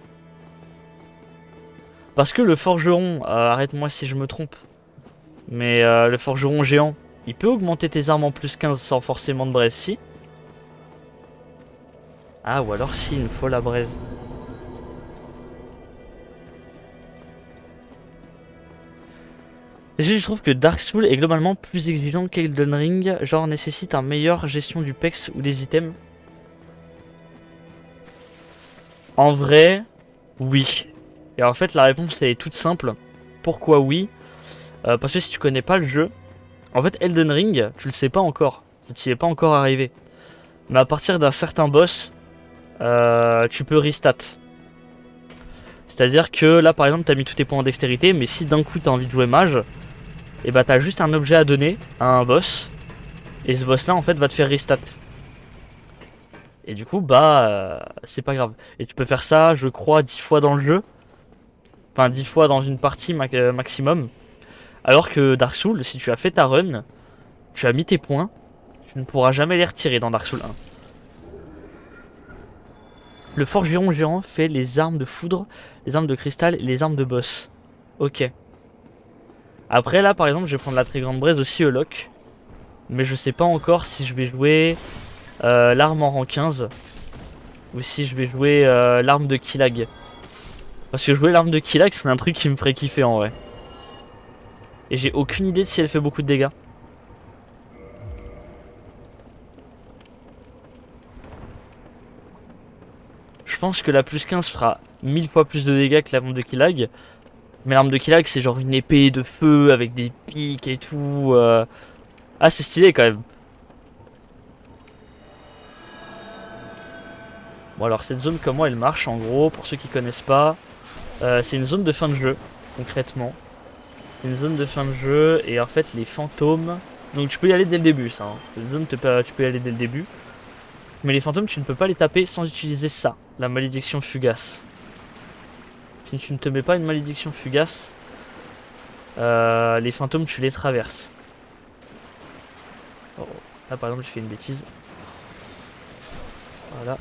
Parce que le forgeron, arrête-moi si je me trompe, mais le forgeron géant, il peut augmenter tes armes en plus 15 sans forcément de braise, si. Ah, ou alors si, il me faut la braise. Je trouve que Dark Souls est globalement plus exigeant qu'Elden Ring, genre nécessite un meilleure gestion du pex ou des items. En vrai, oui. Et en fait, la réponse elle est toute simple. Pourquoi oui? Parce que si tu connais pas le jeu, en fait, Elden Ring, tu le sais pas encore. Tu t'y es pas encore arrivé. Mais à partir d'un certain boss, tu peux restat. C'est-à-dire que là, par exemple, t'as mis tous tes points en dextérité, mais si d'un coup t'as envie de jouer mage, et bah t'as juste un objet à donner à un boss, et ce boss-là, en fait, va te faire restat. Et du coup, bah, c'est pas grave. Et tu peux faire ça, je crois, 10 fois dans le jeu. Enfin, 10 fois dans une partie maximum. Alors que Dark Souls, si tu as fait ta run, tu as mis tes points, tu ne pourras jamais les retirer dans Dark Souls 1. Le forgeron géant fait les armes de foudre, les armes de cristal et les armes de boss. Ok. Après là, par exemple, je vais prendre la très grande braise aussi Eloc. Mais je sais pas encore si je vais jouer l'arme en rang 15. Ou si je vais jouer l'arme de Killag. Parce que jouer l'arme de Killag, c'est un truc qui me ferait kiffer en vrai. Et j'ai aucune idée de si elle fait beaucoup de dégâts. Je pense que la plus 15 fera 1000 fois plus de dégâts que l'arme de Killag. Mais l'arme de Killag, c'est genre une épée de feu avec des pics et tout. Ah, c'est stylé quand même. Bon, alors cette zone, comment elle marche en gros, pour ceux qui connaissent pas, c'est une zone de fin de jeu, concrètement. C'est une zone de fin de jeu, et en fait, les fantômes. Donc, tu peux y aller dès le début, ça. Hein. Cette zone, tu peux y aller dès le début. Mais les fantômes, tu ne peux pas les taper sans utiliser ça, la malédiction fugace. Si tu ne te mets pas une malédiction fugace, les fantômes, tu les traverses. Oh, là, par exemple, j'ai fait une bêtise. Voilà.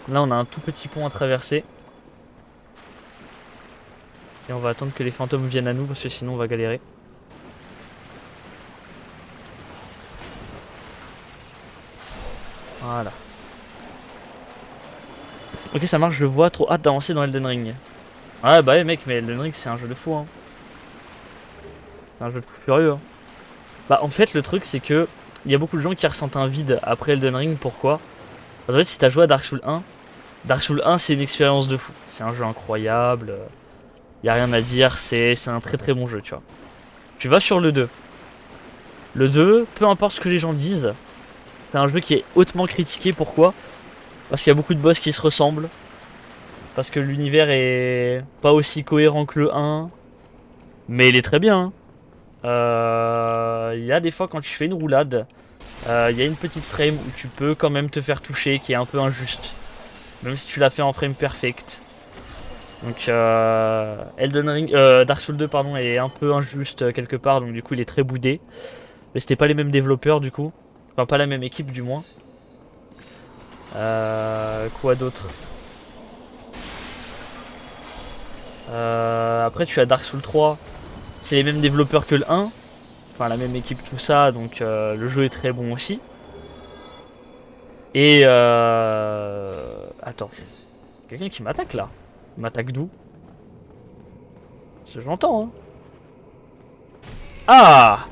Là, on a un tout petit pont à traverser. Et on va attendre que les fantômes viennent à nous, parce que sinon, on va galérer. Voilà. Ok, ça marche, je vois. Trop hâte d'avancer dans Elden Ring. Ouais, bah ouais, mec, mais Elden Ring, c'est un jeu de fou, hein. C'est un jeu de fou furieux, hein. Bah, en fait, le truc, c'est que il y a beaucoup de gens qui ressentent un vide après Elden Ring. Pourquoi? Parce que si t'as joué à Dark Souls 1, Dark Souls 1, c'est une expérience de fou. C'est un jeu incroyable. Y a rien à dire, c'est un très très bon jeu, tu vois. Tu vas sur le 2. Le 2, peu importe ce que les gens disent, c'est un jeu qui est hautement critiqué. Pourquoi? Parce qu'il y a beaucoup de boss qui se ressemblent. Parce que l'univers est pas aussi cohérent que le 1. Mais il est très bien. Il y a des fois quand tu fais une roulade, il y a une petite frame où tu peux quand même te faire toucher qui est un peu injuste. Même si tu l'as fait en frame perfect. Donc Elden Ring, Dark Souls 2 pardon, est un peu injuste quelque part. Donc du coup il est très boudé. Mais c'était pas les mêmes développeurs du coup. Enfin pas la même équipe du moins. Quoi d'autre? Après tu as Dark Souls 3. C'est les mêmes développeurs que le 1. Enfin la même équipe tout ça. Donc le jeu est très bon aussi. Et attends. Quelqu'un qui m'attaque là. Il m'attaque d'où? Ce que j'entends hein. Ah!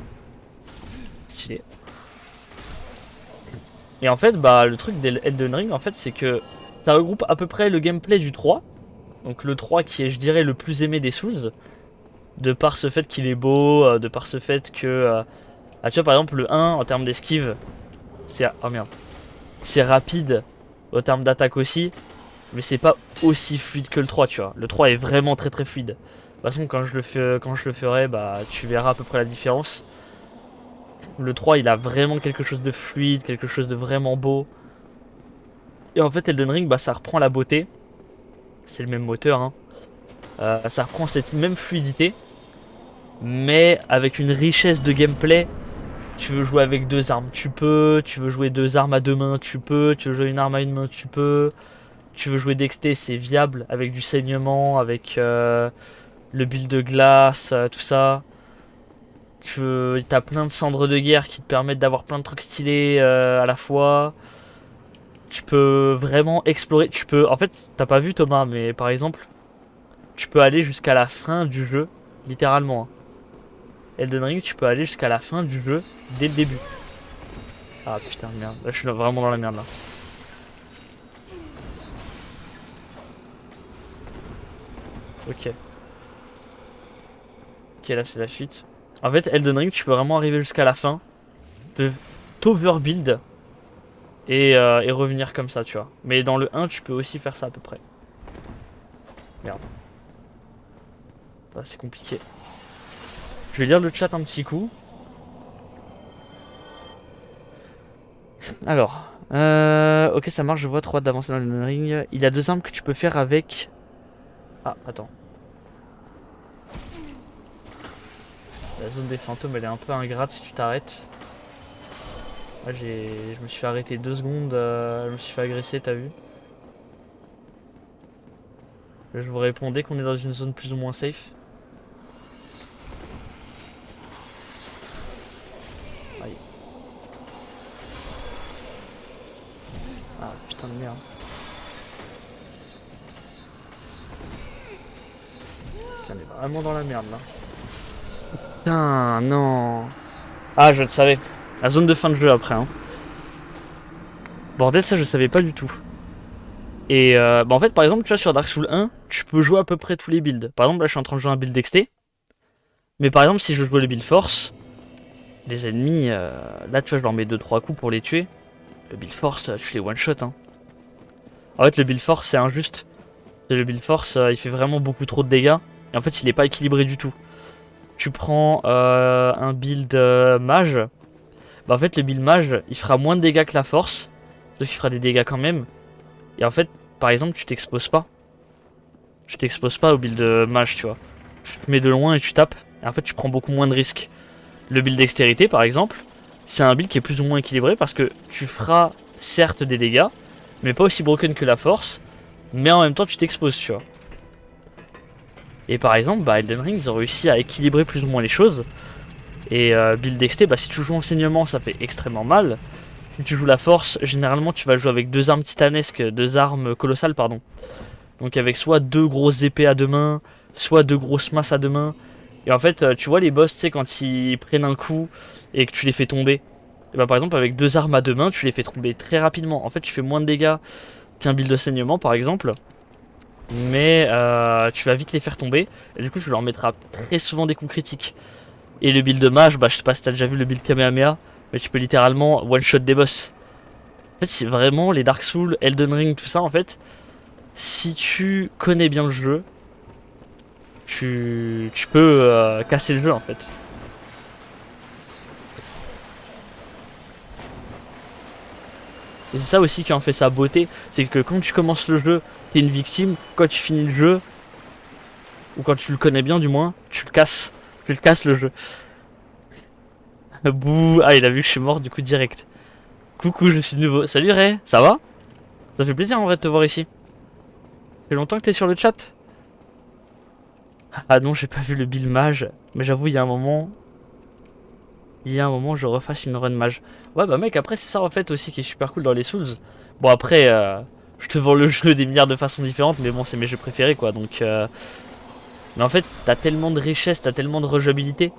Stylé. Et en fait bah le truc d'Elden Ring en fait c'est que ça regroupe à peu près le gameplay du 3. Donc le 3 qui est je dirais le plus aimé des Souls. De par ce fait qu'il est beau, de par ce fait que... Ah tu vois par exemple le 1 en termes d'esquive, c'est... Oh merde. C'est rapide au terme d'attaque aussi, mais c'est pas aussi fluide que le 3 tu vois. Le 3 est vraiment très très fluide. De toute façon quand je le ferai, bah tu verras à peu près la différence. Le 3 il a vraiment quelque chose de fluide, quelque chose de vraiment beau. Et en fait Elden Ring bah ça reprend la beauté. C'est le même moteur hein. Ça reprend cette même fluidité, mais avec une richesse de gameplay. Tu veux jouer avec deux armes, tu peux. Tu veux jouer deux armes à deux mains, tu peux. Tu veux jouer une arme à une main, tu peux. Tu veux jouer dexté, c'est viable avec du saignement, avec le build de glace, tout ça. T'as plein de cendres de guerre qui te permettent d'avoir plein de trucs stylés à la fois. Tu peux vraiment explorer. Tu peux. En fait, t'as pas vu Thomas, mais par exemple, tu peux aller jusqu'à la fin du jeu, littéralement, hein. Elden Ring, tu peux aller jusqu'à la fin du jeu dès le début. Ah putain, merde. Là, je suis vraiment dans la merde là. Ok. Ok, là c'est la fuite. En fait, Elden Ring, tu peux vraiment arriver jusqu'à la fin, de t'overbuild et revenir comme ça, tu vois. Mais dans le 1, tu peux aussi faire ça à peu près. Merde. Ah, c'est compliqué. Je vais lire le chat un petit coup. Alors, ok, ça marche, je vois 3 d'avancer dans Elden Ring. Il y a deux armes que tu peux faire avec. Ah, attends. La zone des fantômes, elle est un peu ingrate si tu t'arrêtes. Moi, je me suis arrêté 2 secondes, je me suis fait agresser, t'as vu? Je vous réponds dès qu'on est dans une zone plus ou moins safe. Aïe. Ah putain de merde. On est vraiment dans la merde là. Putain, non. Ah, je le savais. La zone de fin de jeu après. Hein. Bordel, ça je savais pas du tout. Et bah en fait, par exemple, tu vois, sur Dark Souls 1, tu peux jouer à peu près tous les builds. Par exemple, là je suis en train de jouer un build XT. Mais par exemple, si je jouais le build Force, les ennemis, là tu vois, je leur mets 2-3 coups pour les tuer. Le build Force, tu les one-shot. Hein. En fait, le build Force, c'est injuste. Le build Force, il fait vraiment beaucoup trop de dégâts. Et en fait, il est pas équilibré du tout. Tu prends un build mage. Bah en fait, le build mage, il fera moins de dégâts que la force. Sauf qu'il fera des dégâts quand même. Et en fait, par exemple, tu t'exposes pas. Tu t'exposes pas au build mage, tu vois. Tu te mets de loin et tu tapes. Et en fait, tu prends beaucoup moins de risques. Le build dextérité, par exemple, c'est un build qui est plus ou moins équilibré parce que tu feras certes des dégâts, mais pas aussi broken que la force. Mais en même temps, tu t'exposes, tu vois. Et par exemple, bah, Elden Ring, ils ont réussi à équilibrer plus ou moins les choses. Et build dexté, bah, si tu joues enseignement, ça fait extrêmement mal. Si tu joues la force, généralement, tu vas jouer avec deux armes titanesques, deux armes colossales, pardon. Donc avec soit deux grosses épées à deux mains, soit deux grosses masses à deux mains. Et en fait, tu vois les boss, tu sais, quand ils prennent un coup et que tu les fais tomber. Et bah par exemple, avec deux armes à deux mains, tu les fais tomber très rapidement. En fait, tu fais moins de dégâts qu'un build de saignement, par exemple. Mais tu vas vite les faire tomber. Et du coup, tu leur mettras très souvent des coups critiques. Et le build de mage, bah je sais pas si t'as déjà vu le build Kamehameha, mais tu peux littéralement one-shot des boss. En fait, c'est vraiment les Dark Souls, Elden Ring, tout ça, en fait. Si tu connais bien le jeu, tu peux casser le jeu, en fait. Et c'est ça aussi qui en fait sa beauté, c'est que quand tu commences le jeu, t'es une victime, quand tu finis le jeu, ou quand tu le connais bien du moins, tu le casses. Tu le casses le jeu. Bouh. Ah, il a vu que je suis mort du coup direct. Coucou, je suis nouveau. Salut Ray, ça va? Ça fait plaisir en vrai de te voir ici. Ça fait longtemps que t'es sur le chat. Ah non, j'ai pas vu le build mage. Mais j'avoue, il y a un moment. Il y a un moment, je refasse une run mage. Ouais, bah mec, après, c'est ça en fait aussi qui est super cool dans les Souls. Bon, après, je te vends le jeu des milliards de façons différentes, mais bon, c'est mes jeux préférés quoi. Donc, mais en fait, t'as tellement de richesse, t'as tellement de rejouabilité.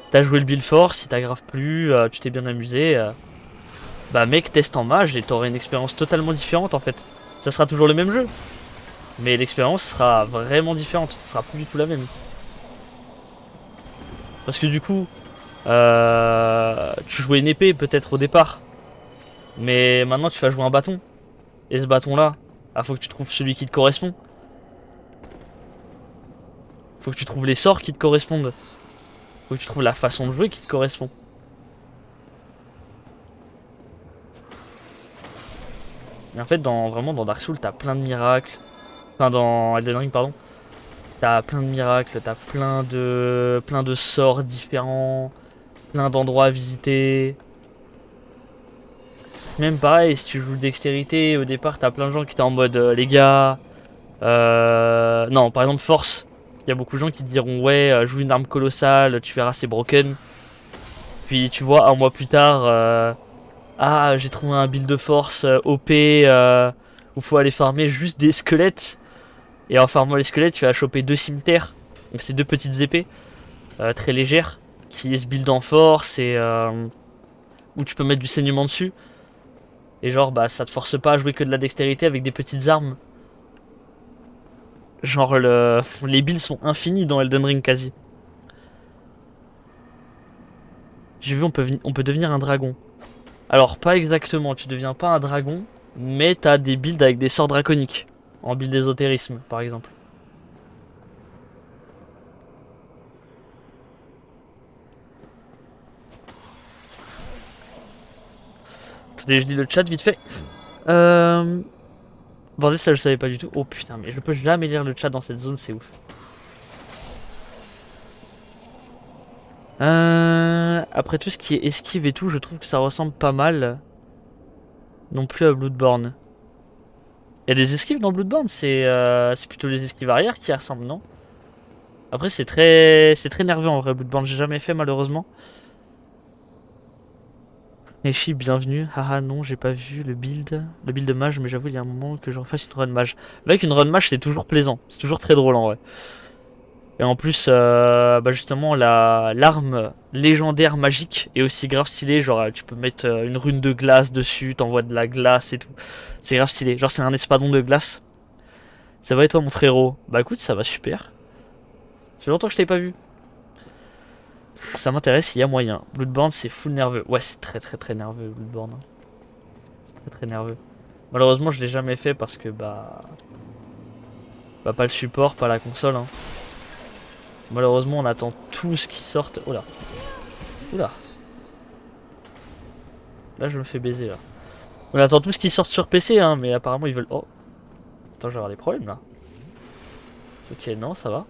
T'as joué le build force, si t'as grave plu, tu t'es bien amusé. Bah mec, teste en mage et t'auras une expérience totalement différente en fait. Ça sera toujours le même jeu, mais l'expérience sera vraiment différente, ce sera plus du tout la même. Parce que du coup, tu jouais une épée peut-être au départ. Mais maintenant tu vas jouer un bâton. Et ce bâton là, ah, faut que tu trouves celui qui te correspond. Faut que tu trouves les sorts qui te correspondent. Faut que tu trouves la façon de jouer qui te correspond. Et en fait, vraiment dans Dark Souls, t'as plein de miracles. Enfin, dans Elden Ring, pardon. T'as plein de miracles, t'as plein de sorts différents, plein d'endroits à visiter. Même pareil, si tu joues dextérité, au départ, t'as plein de gens qui étaient en mode les gars. Non, par exemple, force. Il y a beaucoup de gens qui te diront ouais, joue une arme colossale, tu verras, c'est broken. Puis tu vois, un mois plus tard, ah, j'ai trouvé un build de force OP où faut aller farmer juste des squelettes. Et en farmant les squelettes, tu vas choper deux cimetières. Donc, c'est deux petites épées très légères qui se build en force et où tu peux mettre du saignement dessus. Et genre, bah, ça te force pas à jouer que de la dextérité avec des petites armes. Genre, les builds sont infinis dans Elden Ring quasi. J'ai vu, on peut devenir un dragon. Alors, pas exactement, tu deviens pas un dragon, mais t'as des builds avec des sorts draconiques. En build d'ésotérisme, par exemple. Attendez, je dis le chat vite fait. Euh... Bordel, ça je savais pas du tout. Oh putain, mais je peux jamais lire le chat dans cette zone, c'est ouf. Après tout ce qui est esquive et tout, je trouve que ça ressemble pas mal non plus à Bloodborne. Il y a des esquives dans Bloodborne, c'est plutôt les esquives arrière qui ressemblent, non? Après c'est très nerveux en vrai Bloodborne, j'ai jamais fait malheureusement. Eshi, bienvenue. Haha non, j'ai pas vu le build mage, mais j'avoue il y a un moment que je refasse une run mage. Avec une run mage c'est toujours plaisant, c'est toujours très drôle en vrai. Et en plus, bah justement, l'arme légendaire magique est aussi grave stylée. Genre, tu peux mettre une rune de glace dessus, t'envoies de la glace et tout. C'est grave stylé. Genre, c'est un espadon de glace. Ça va et toi, mon frérot? Bah écoute, ça va super. Ça fait longtemps que je t'ai pas vu. Ça m'intéresse, il y a moyen. Bloodborne, c'est full nerveux. Ouais, c'est très nerveux, Bloodborne, hein. C'est très nerveux. Malheureusement, je l'ai jamais fait parce que, bah pas le support, pas la console, hein. Malheureusement, on attend tout ce qui sorte. Oh là. Oula. Là, je me fais baiser, là. On attend tout ce qui sort sur PC, hein, mais apparemment ils veulent. Oh, attends, je vais avoir des problèmes là. Ok, non, ça va.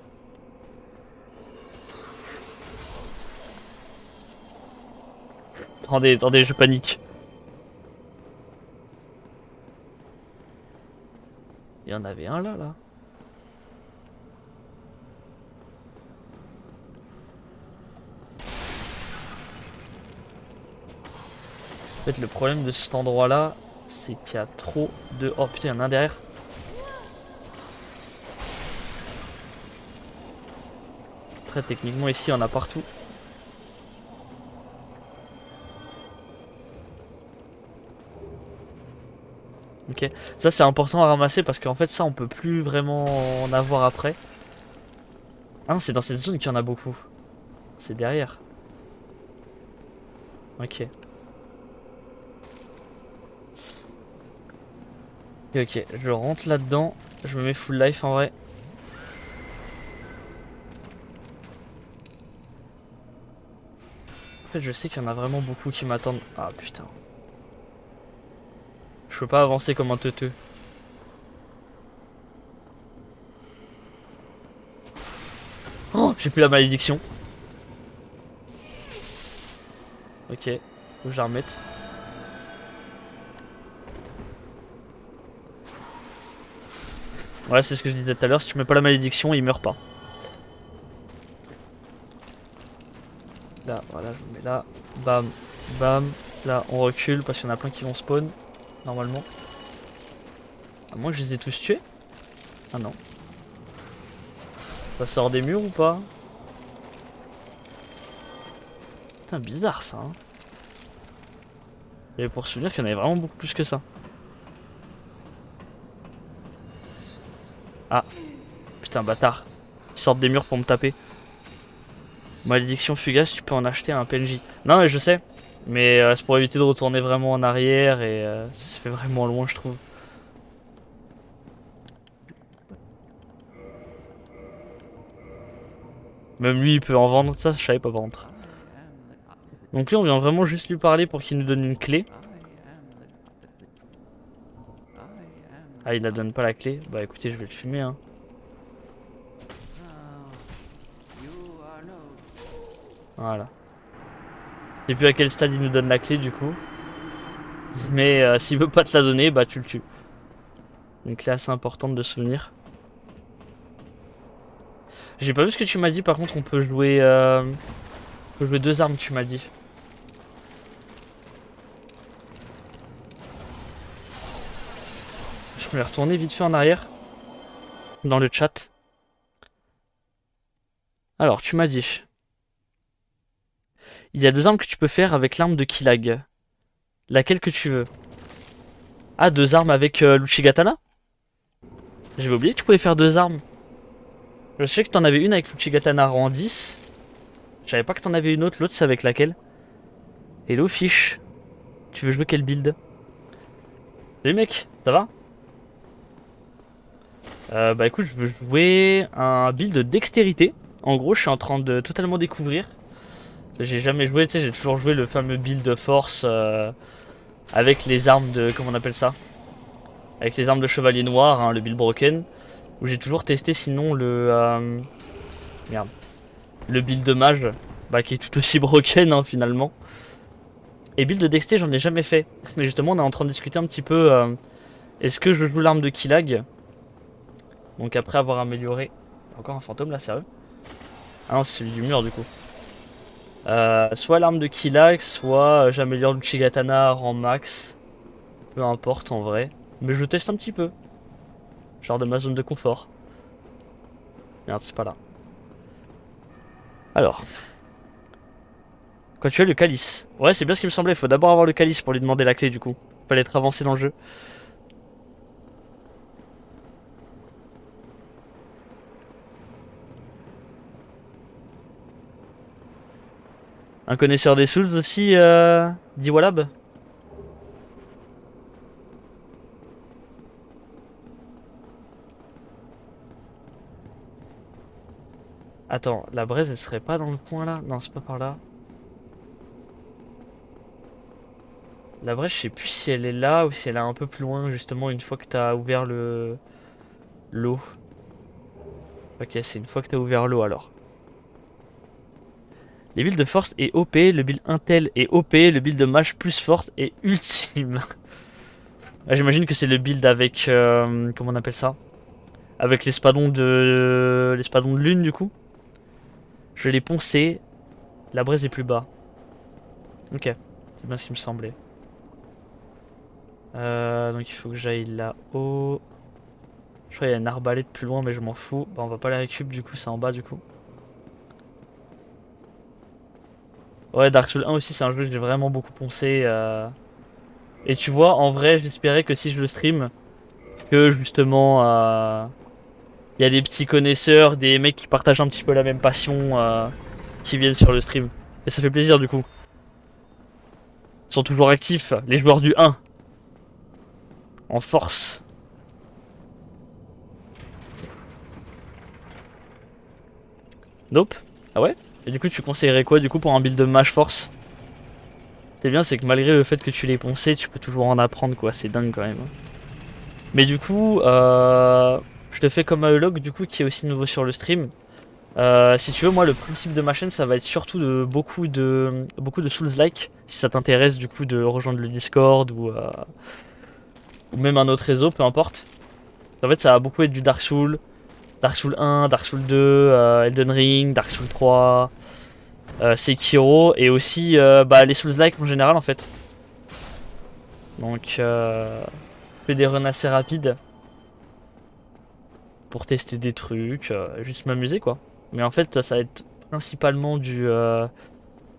Attendez, je panique. Il y en avait un là. En fait, le problème de cet endroit là, c'est qu'il y a trop de. Oh putain, il y en a un derrière. Après, techniquement, ici, il y en a partout. Ok, ça c'est important à ramasser parce qu'en fait, ça on peut plus vraiment en avoir après. Ah non, c'est dans cette zone qu'il y en a beaucoup. C'est derrière. Ok. Ok, je rentre là-dedans. Je me mets full life en vrai. En fait, je sais qu'il y en a vraiment beaucoup qui m'attendent. Ah putain. Je peux pas avancer comme un teuteux. Oh, j'ai plus la malédiction. Ok, faut que je la remette. Ouais, c'est ce que je disais tout à l'heure. Si tu mets pas la malédiction, il meurt pas. Là, voilà, je me mets là. Bam, bam. Là, on recule parce qu'il y en a plein qui vont spawn. Normalement. À moins que je les ai tous tués. Ah non. Ça sort des murs ou pas? Putain, bizarre ça. Hein. Et pour se souvenir qu'il y en avait vraiment beaucoup plus que ça. Ah, putain, bâtard. Ils sortent des murs pour me taper. Malédiction fugace, tu peux en acheter un PNJ. Non mais je sais. Mais c'est pour éviter de retourner vraiment en arrière et ça fait vraiment loin je trouve. Même lui il peut en vendre, ça je savais pas par contre. Donc lui on vient vraiment juste lui parler pour qu'il nous donne une clé. Ah il la donne pas la clé. Bah écoutez je vais le fumer hein. Voilà. Je sais plus à quel stade il nous donne la clé du coup. Mais s'il veut pas te la donner bah tu le tues. Une clé assez importante de souvenir. J'ai pas vu ce que tu m'as dit par contre on peut jouer deux armes tu m'as dit. Je vais retourner vite fait en arrière. Dans le chat. Alors tu m'as dit. Il y a deux armes que tu peux faire avec l'arme de Killag. Laquelle que tu veux. Ah, deux armes avec l'Uchigatana. J'avais oublié que tu pouvais faire deux armes. Je sais que t'en avais une avec l'Uchigatana rang 10. Je savais pas que t'en avais une autre. L'autre c'est avec laquelle? Hello Fish. Tu veux jouer quelle build? Salut mec, ça va? Bah écoute, je veux jouer un build de dextérité. En gros, je suis en train de totalement découvrir. J'ai jamais joué, tu sais, j'ai toujours joué le fameux build de force avec les armes de... Comment on appelle ça? Avec les armes de chevalier noir, hein, le build broken. Où j'ai toujours testé sinon le... merde. Le build de mage, bah, qui est tout aussi broken hein, finalement. Et build de dexté, j'en ai jamais fait. Mais justement, on est en train de discuter un petit peu... est-ce que je joue l'arme de Killag? Donc après avoir amélioré... Encore un fantôme là, sérieux? Ah non, c'est celui du mur du coup. Soit l'arme de Killag, soit j'améliore l'Uchigatana rang max. Peu importe en vrai. Mais je le teste un petit peu. Genre de ma zone de confort. Merde, c'est pas là. Alors. Quand tu as le calice. Ouais, c'est bien ce qui me semblait. Faut d'abord avoir le calice pour lui demander la clé du coup. Fallait être avancé dans le jeu. Un connaisseur des souls aussi, d'Iwalab. Attends, la braise elle serait pas dans le coin là? Non, c'est pas par là. La braise, je sais plus si elle est là ou si elle est un peu plus loin, justement, une fois que t'as ouvert le l'eau. Ok, c'est une fois que t'as ouvert l'eau alors. Les builds de force est OP, le build Intel est OP, le build de mage plus forte est ultime. Ah, j'imagine que c'est le build avec... comment on appelle ça? Avec l'espadon de lune du coup. Je l'ai poncé. La braise est plus bas. Ok, c'est bien ce qui me semblait. Donc il faut que j'aille là-haut. Je crois qu'il y a une arbalète plus loin mais je m'en fous. Bah on va pas la récup du coup, c'est en bas du coup. Ouais, Dark Souls 1 aussi c'est un jeu que j'ai vraiment beaucoup poncé. Et tu vois, en vrai j'espérais que si je le stream, que justement il y a des petits connaisseurs, des mecs qui partagent un petit peu la même passion qui viennent sur le stream. Et ça fait plaisir du coup. Ils sont toujours actifs, les joueurs du 1. En force. Nope. Ah ouais? Et du coup tu conseillerais quoi du coup pour un build de mage force? C'est bien, c'est que malgré le fait que tu l'aies poncé, tu peux toujours en apprendre quoi, c'est dingue quand même. Mais du coup, je te fais comme un log du coup qui est aussi nouveau sur le stream. Si tu veux, moi le principe de ma chaîne ça va être surtout de beaucoup de Souls-like. Si ça t'intéresse du coup de rejoindre le Discord ou même un autre réseau, peu importe. En fait ça va beaucoup être du Dark Souls, Dark Souls 1, Dark Souls 2, Elden Ring, Dark Souls 3, Sekiro et aussi bah, les Souls-like en général en fait. Donc je fais des runs assez rapides pour tester des trucs, juste m'amuser quoi. Mais en fait ça va être principalement du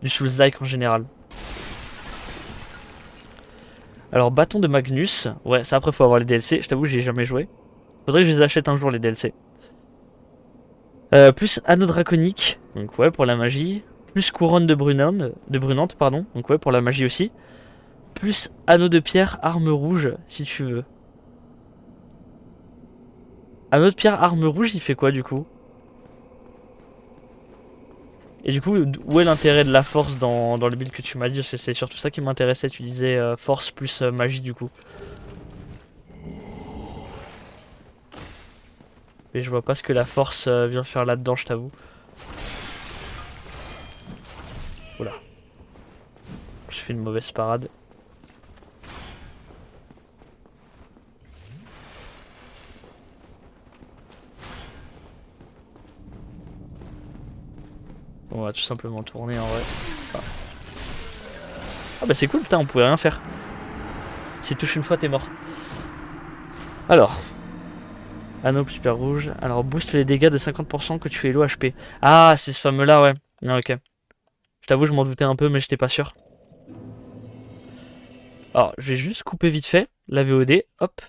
Souls-like en général. Alors bâton de Magnus, ouais ça après faut avoir les DLC, je t'avoue j'ai jamais joué. Faudrait que je les achète un jour les DLC. Plus anneau draconique, donc ouais pour la magie. Plus couronne de brunante, pardon, donc ouais pour la magie aussi. Plus anneau de pierre, arme rouge, si tu veux. Anneau de pierre, arme rouge, il fait quoi du coup? Et du coup, où est l'intérêt de la force dans le build que tu m'as dit? Parce que c'est surtout ça qui m'intéressait, tu disais force plus magie du coup. Mais je vois pas ce que la force vient faire là-dedans, je t'avoue. Oula, je fais une mauvaise parade. On va tout simplement tourner en vrai. Ah, ah bah c'est cool, putain, on pouvait rien faire. Si tu touches une fois, t'es mort. Alors, anneau super rouge. Alors, booste les dégâts de 50% que tu fais low HP. Ah, c'est ce fameux-là, ouais. Ah, ok. Je t'avoue, je m'en doutais un peu, mais j'étais pas sûr. Alors, je vais juste couper vite fait la VOD. Hop.